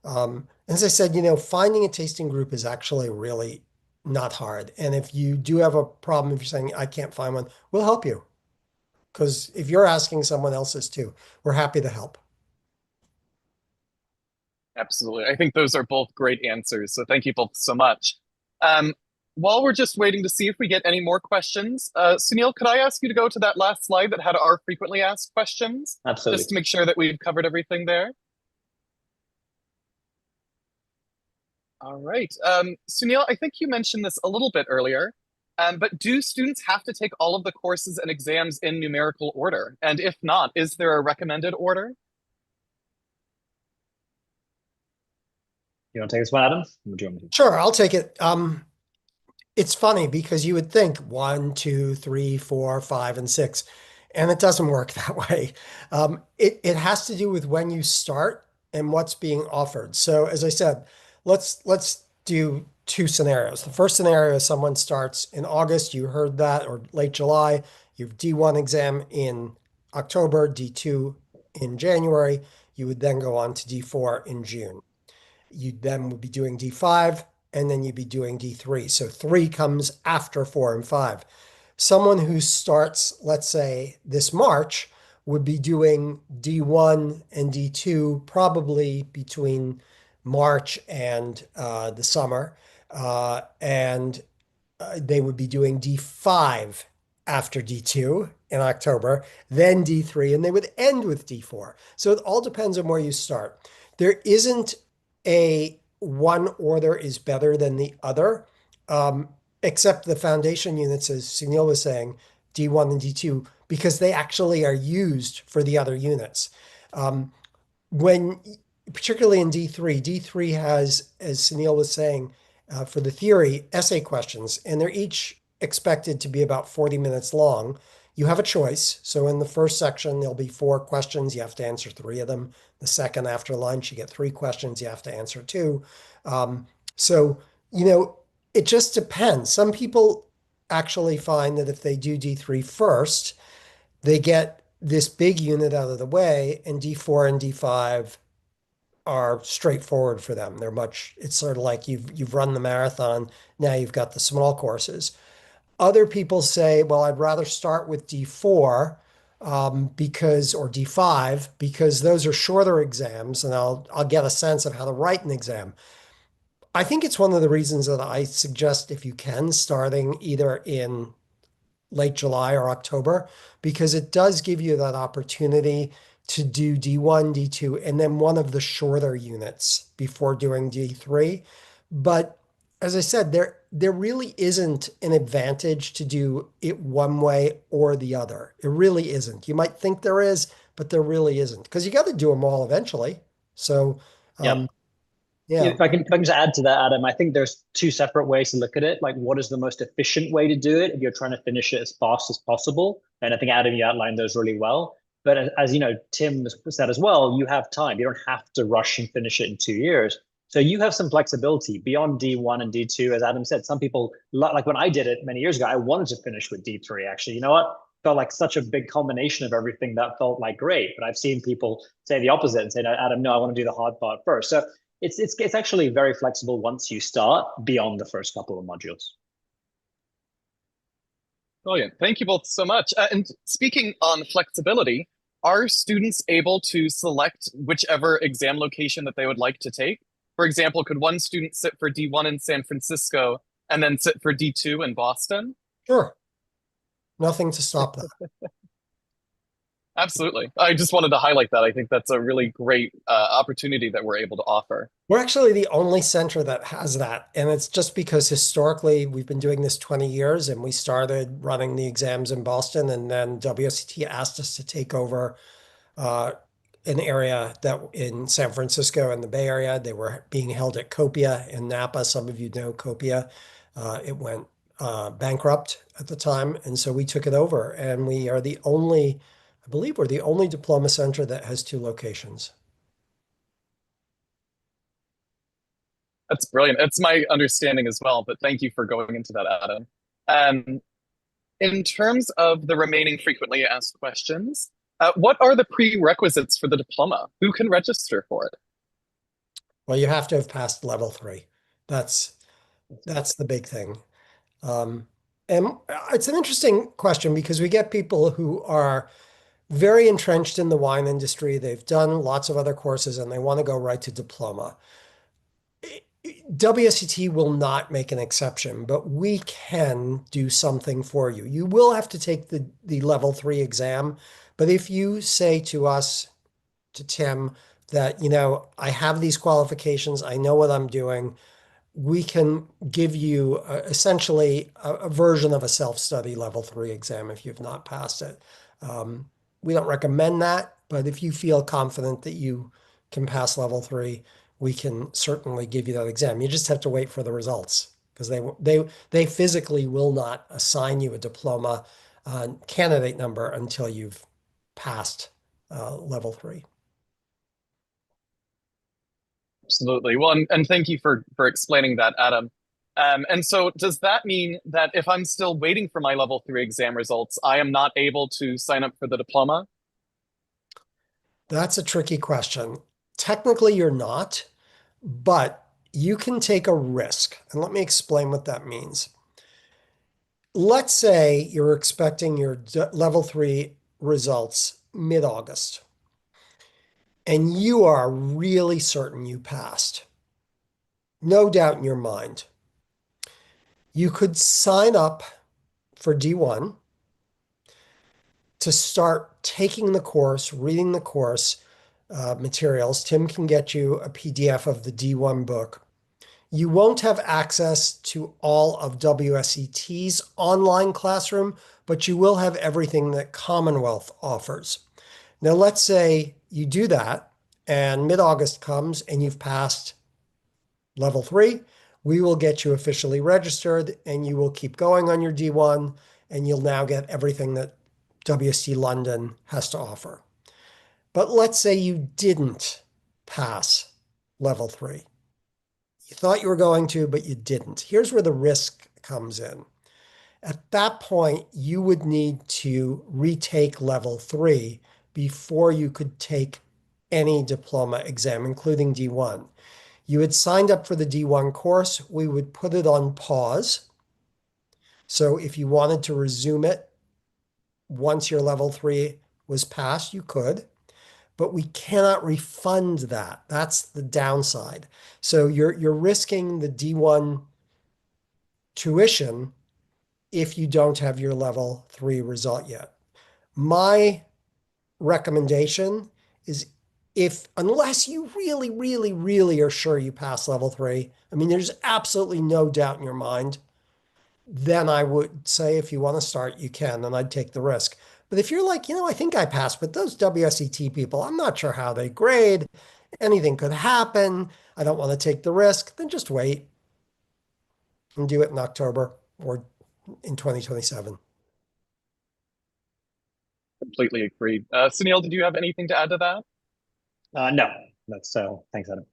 [SPEAKER 1] As I said, finding a tasting group is actually really not hard. And if you do have a problem, if you're saying, I can't find one, we'll help you. Because if you're asking someone else's too, we're happy to help.
[SPEAKER 4] Absolutely. I think those are both great answers. So thank you both so much. Um, while we're just waiting to see if we get any more questions, Sunil, could I ask you to go to that last slide that had our frequently asked questions,
[SPEAKER 2] Absolutely.
[SPEAKER 4] just to make sure that we've covered everything there? All right. Sunil, I think you mentioned this a little bit earlier, but do students have to take all of the courses and exams in numerical order? And if not, is there a recommended order?
[SPEAKER 2] You want to take this one, Adam? Or do you want me to?
[SPEAKER 1] Sure, I'll take it. It's funny because you would think one, two, three, four, five, and six, and it doesn't work that way. It has to do with when you start and what's being offered. So as I said, let's do two scenarios. The first scenario is someone starts in August, you heard that, or late July. You have D1 exam in October, D2 in January. You would then go on to D4 in June. You then would be doing D5 and then you'd be doing D3. So three comes after four and five. Someone who starts, let's say, this March would be doing D1 and D2 probably between March and the summer. And they would be doing D5 after D2 in October, then D3, and they would end with D4. So it all depends on where you start. There isn't a one order is better than the other, except the foundation units, as Sunil was saying, D1 and D2, because they actually are used for the other units. When particularly in D3 has, as Sunil was saying, for the theory, essay questions, and they're each expected to be about 40 minutes long. You have a choice. So in the first section, there'll be four questions. You have to answer three of them. The second, after lunch, you get three questions. You have to answer two. So, it just depends. Some people actually find that if they do D3 first, they get this big unit out of the way, and D4 and D5 are straightforward for them. It's sort of like you've run the marathon, now you've got the small courses. Other people say, well, I'd rather start with D4 or D5 because those are shorter exams and I'll get a sense of how to write an exam. I think it's one of the reasons that I suggest if you can, starting either in late July or October, because it does give you that opportunity to do D1, D2, and then one of the shorter units before doing D3. But as I said, there really isn't an advantage to do it one way or the other. It really isn't. You might think there is, but there really isn't because you got to do them all eventually. So,
[SPEAKER 2] Yeah.
[SPEAKER 1] yeah.
[SPEAKER 2] If I can just add to that, Adam, I think there's two separate ways to look at it. Like, what is the most efficient way to do it if you're trying to finish it as fast as possible? And I think, Adam, you outlined those really well. But as you know, Tim said as well, you have time. You don't have to rush and finish it in 2 years. So you have some flexibility beyond D1 and D2. As Adam said, some people, like when I did it many years ago, I wanted to finish with D3, actually. You know what? Felt like such a big combination of everything that felt like great. But I've seen people say the opposite and say, no, Adam, no, I want to do the hard part first. So it's actually very flexible once you start beyond the first couple of modules.
[SPEAKER 4] Brilliant. Thank you both so much. And speaking on flexibility, are students able to select whichever exam location that they would like to take? For example, could one student sit for D1 in San Francisco and then sit for D2 in Boston?
[SPEAKER 1] Sure. Nothing to stop that.
[SPEAKER 4] Absolutely. I just wanted to highlight that. I think that's a really great opportunity that we're able to offer.
[SPEAKER 1] We're actually the only center that has that. And it's just because historically we've been doing this 20 years and we started running the exams in Boston and then WSET asked us to take over an area that in San Francisco and the Bay Area. They were being held at Copia in Napa. Some of you know Copia. It went bankrupt at the time. And so we took it over and we are the only I believe we're the only diploma center that has two locations.
[SPEAKER 4] That's brilliant. It's my understanding as well, but thank you for going into that, Adam. Um, in terms of the remaining frequently asked questions, what are the prerequisites for the diploma? Who can register for it?
[SPEAKER 1] Well, you have to have passed level 3. That's the big thing. Um, and it's an interesting question because we get people who are very entrenched in the wine industry. They've done lots of other courses and they want to go right to diploma. WSET will not make an exception, but we can do something for you. You will have to take the level 3 exam, but if you say to us, to Tim, that, I have these qualifications, I know what I'm doing, we can give you essentially a version of a self-study level 3 exam if you've not passed it. Um, we don't recommend that, but if you feel confident that you can pass level 3, we can certainly give you that exam. You just have to wait for the results because they physically will not assign you a diploma candidate number until you've passed level 3.
[SPEAKER 4] Absolutely. Well, and thank you for explaining that, Adam. And so does that mean that if I'm still waiting for my level 3 exam results, I am not able to sign up for the diploma?
[SPEAKER 1] That's a tricky question. Technically, you're not, but you can take a risk. And let me explain what that means. Let's say you're expecting your level 3 results mid-August, and you are really certain you passed. No doubt in your mind. You could sign up for D1 to start taking the course, reading the course materials. Tim can get you a PDF of the D1 book. You won't have access to all of WSET's online classroom, but you will have everything that Commonwealth offers. Now, let's say you do that and mid-August comes and you've passed level 3. We will get you officially registered and you will keep going on your D1 and you'll now get everything that WSET London has to offer. But let's say you didn't pass level 3. You thought you were going to, but you didn't. Here's where the risk comes in. At that point, you would need to retake level 3 before you could take any diploma exam, including D1. You had signed up for the D1 course. We would put it on pause. So if you wanted to resume it once your level 3 was passed, you could, but we cannot refund that. That's the downside. So you're risking the D1 tuition if you don't have your level 3 result yet. My recommendation is unless you really, really, really are sure you pass level 3, I mean, there's absolutely no doubt in your mind, then I would say if you want to start, you can, and I'd take the risk. But if you're like, I think I passed, but those WSET people, I'm not sure how they grade. Anything could happen. I don't want to take the risk. Then just wait and do it in October or in 2027.
[SPEAKER 4] Completely agreed. Sunil, did you have anything to add to that?
[SPEAKER 2] No, that's thanks, Adam.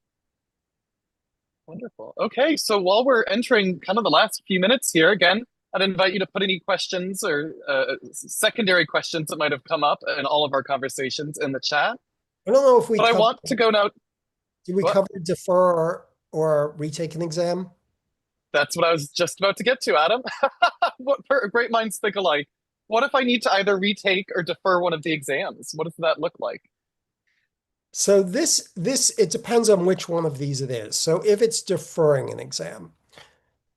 [SPEAKER 4] Wonderful. Okay, so while we're entering kind of the last few minutes here, again, I'd invite you to put any questions or secondary questions that might have come up in all of our conversations in the chat.
[SPEAKER 1] I don't know if we
[SPEAKER 4] But I want to go now.
[SPEAKER 1] did we
[SPEAKER 4] What?
[SPEAKER 1] cover defer or retake an exam?
[SPEAKER 4] That's what I was just about to get to, Adam. What great minds think alike. What if I need to either retake or defer one of the exams? What does that look like?
[SPEAKER 1] So this it depends on which one of these it is. So if it's deferring an exam,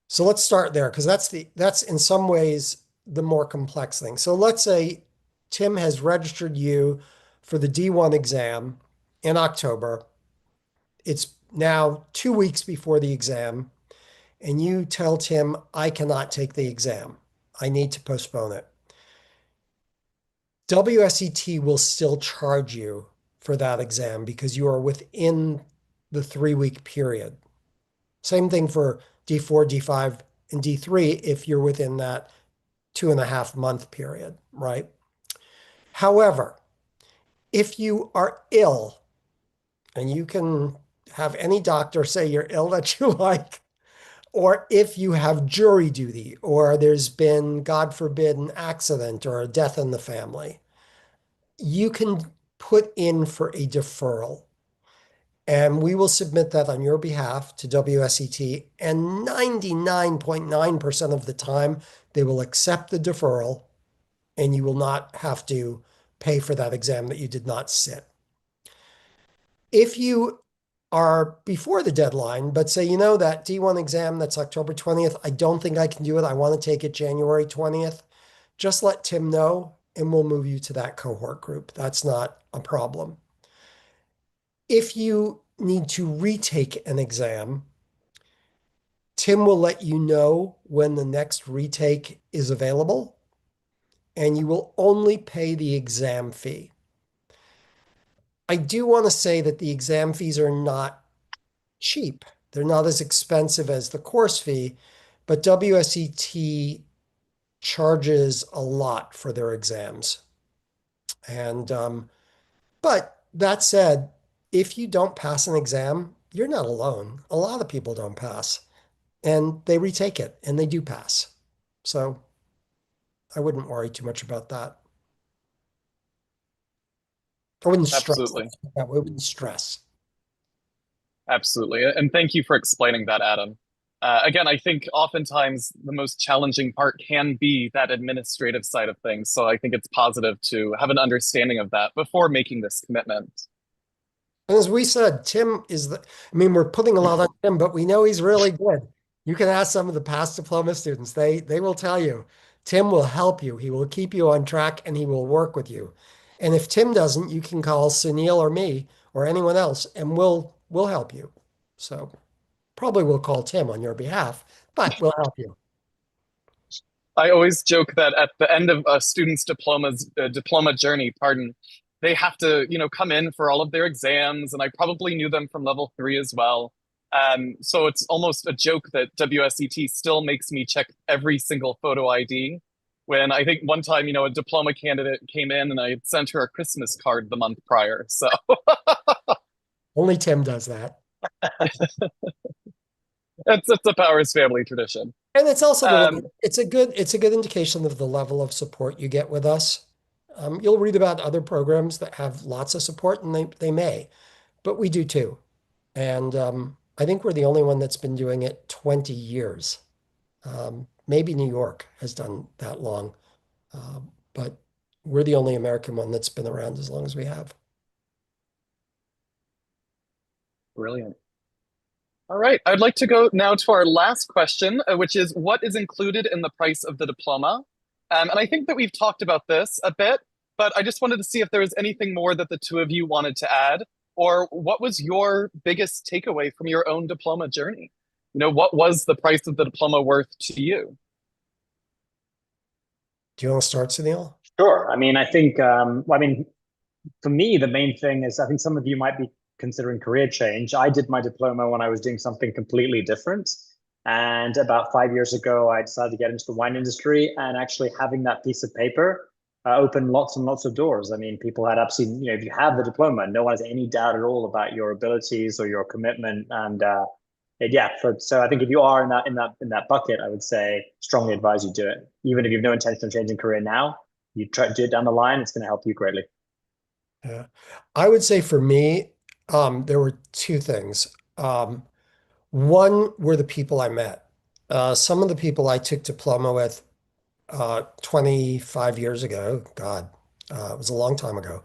[SPEAKER 1] so let's start there because that's in some ways the more complex thing. So let's say Tim has registered you for the D1 exam in October. It's now 2 weeks before the exam, and you tell Tim, I cannot take the exam. I need to postpone it. WSET will still charge you for that exam because you are within the 3-week period. Same thing for D4, D5, and D3 if you're within that 2.5-month period, right? However, If you are ill, and you can have any doctor say you're ill that you like, or if you have jury duty, or there's been, God forbid, an accident or a death in the family, you can put in for a deferral. And we will submit that on your behalf to WSET. And 99.9% of the time, they will accept the deferral and you will not have to pay for that exam that you did not sit. If you are before the deadline, but say, you know, that D1 exam that's October 20th, I don't think I can do it. I want to take it January 20th. Just let Tim know and we'll move you to that cohort group. That's not a problem. If you need to retake an exam, Tim will let you know when the next retake is available, and you will only pay the exam fee. I do want to say that the exam fees are not cheap. They're not as expensive as the course fee, but WSET charges a lot for their exams. And but that said, if you don't pass an exam, you're not alone. A lot of people don't pass, and they retake it, and they do pass. So I wouldn't worry too much about that. I wouldn't stress
[SPEAKER 4] Absolutely.
[SPEAKER 1] that. I wouldn't stress.
[SPEAKER 4] Absolutely. And thank you for explaining that, Adam. Again, I think oftentimes the most challenging part can be that administrative side of things. So I think it's positive to have an understanding of that before making this commitment.
[SPEAKER 1] And as we said, Tim is I mean, we're putting a lot on Tim, but we know he's really good. You can ask some of the past diploma students. They will tell you, Tim will help you. He will keep you on track and he will work with you. And if Tim doesn't, you can call Sunil or me or anyone else and we'll help you. So probably we'll call Tim on your behalf, but we'll help you.
[SPEAKER 4] I always joke that at the end of a student's diploma journey, pardon, they have to, come in for all of their exams, and I probably knew them from level 3 as well. So it's almost a joke that WSET still makes me check every single photo ID. When I think one time, a diploma candidate came in and I had sent her a Christmas card the month prior. So
[SPEAKER 1] Only Tim does that.
[SPEAKER 4] it's a Powers family tradition.
[SPEAKER 1] And it's also
[SPEAKER 4] Um,
[SPEAKER 1] it's a good indication of the level of support you get with us. You'll read about other programs that have lots of support, and they may, but we do too. And I think we're the only one that's been doing it 20 years. Maybe New York has done that long, but we're the only American one that's been around as long as we have.
[SPEAKER 4] Brilliant. All right, I'd like to go now to our last question, which is what is included in the price of the diploma? And I think that we've talked about this a bit, but I just wanted to see if there was anything more that the two of you wanted to add, or what was your biggest takeaway from your own diploma journey? What was the price of the diploma worth to you?
[SPEAKER 1] Do you want to start, Sunil?
[SPEAKER 2] Sure. I mean, I think, for me, the main thing is I think some of you might be considering career change. I did my diploma when I was doing something completely different. And about 5 years ago, I decided to get into the wine industry, and actually having that piece of paper opened lots and lots of doors. I mean, people had absolutely, if you have the diploma, no one has any doubt at all about your abilities or your commitment. And yeah, so I think if you are in that bucket, I would say strongly advise you do it. Even if you have no intention of changing career now, you try to do it down the line, it's going to help you greatly.
[SPEAKER 1] Yeah. I would say for me, there were two things. One were the people I met. Some of the people I took diploma with 25 years ago, God, it was a long time ago,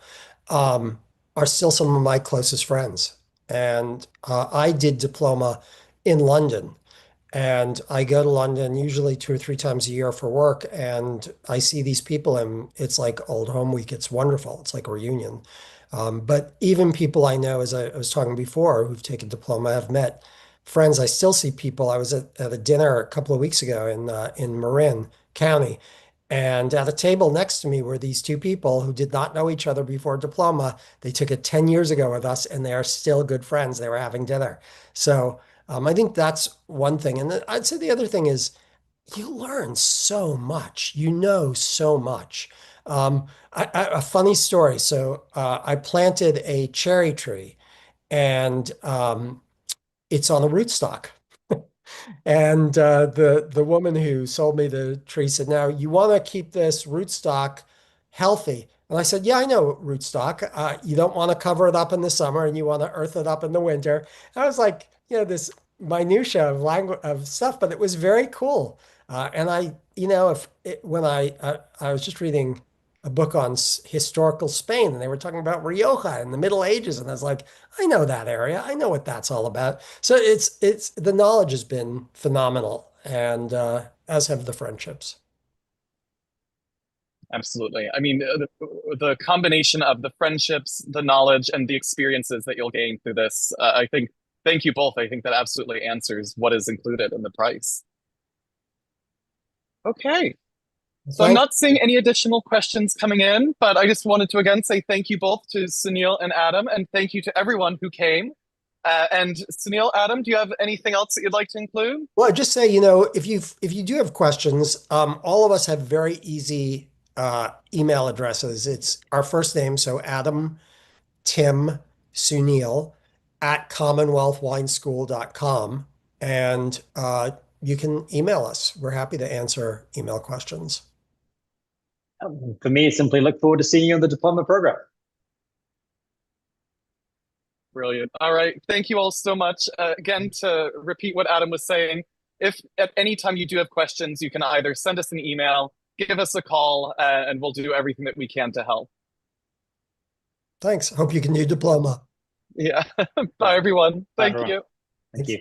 [SPEAKER 1] um, are still some of my closest friends. And I did diploma in London. And I go to London usually 2 or 3 times a year for work, and I see these people, and it's like old home week. It's wonderful. It's like a reunion. But even people I know, as I was talking before, who've taken diploma, have met friends. I still see people. I was at a dinner a couple of weeks ago in Marin County, and at a table next to me were these two people who did not know each other before diploma. They took it 10 years ago with us, and they are still good friends. They were having dinner. So I think that's one thing. And I'd say the other thing is you learn so much, you know so much. A funny story. So I planted a cherry tree, and it's on a rootstock. And the woman who sold me the tree said, "Now you want to keep this rootstock healthy." And I said, "Yeah, I know rootstock. You don't want to cover it up in the summer, and you want to earth it up in the winter." And I was like, this minutia of language of stuff, but it was very cool. And if it, when I was just reading a book on historical Spain, and they were talking about Rioja in the Middle Ages, and I was like, I know that area. I know what that's all about. So it's the knowledge has been phenomenal, and as have the friendships.
[SPEAKER 4] Absolutely. I mean, the combination of the friendships, the knowledge, and the experiences that you'll gain through this, I think, thank you both. I think that absolutely answers what is included in the price. Okay. So I'm
[SPEAKER 1] Thank
[SPEAKER 4] not seeing any additional questions coming in, but I just wanted to again say thank you both to Sunil and Adam, and thank you to everyone who came. And Sunil, Adam, do you have anything else that you'd like to include?
[SPEAKER 1] Well, just say, if you do have questions, all of us have very easy email addresses. It's our first name, so Adam, Tim, Sunil at commonwealthwineschool.com. And you can email us. We're happy to answer email questions.
[SPEAKER 2] For me, simply look forward to seeing you on the diploma program.
[SPEAKER 4] Brilliant. All right. Thank you all so much. Again, to repeat what Adam was saying, if at any time you do have questions, you can either send us an email, give us a call, and we'll do everything that we can to help.
[SPEAKER 1] Thanks. Hope you can do diploma.
[SPEAKER 4] Yeah. Bye, everyone.
[SPEAKER 2] Bye,
[SPEAKER 4] Thank
[SPEAKER 2] everyone.
[SPEAKER 4] you.
[SPEAKER 2] Thank you.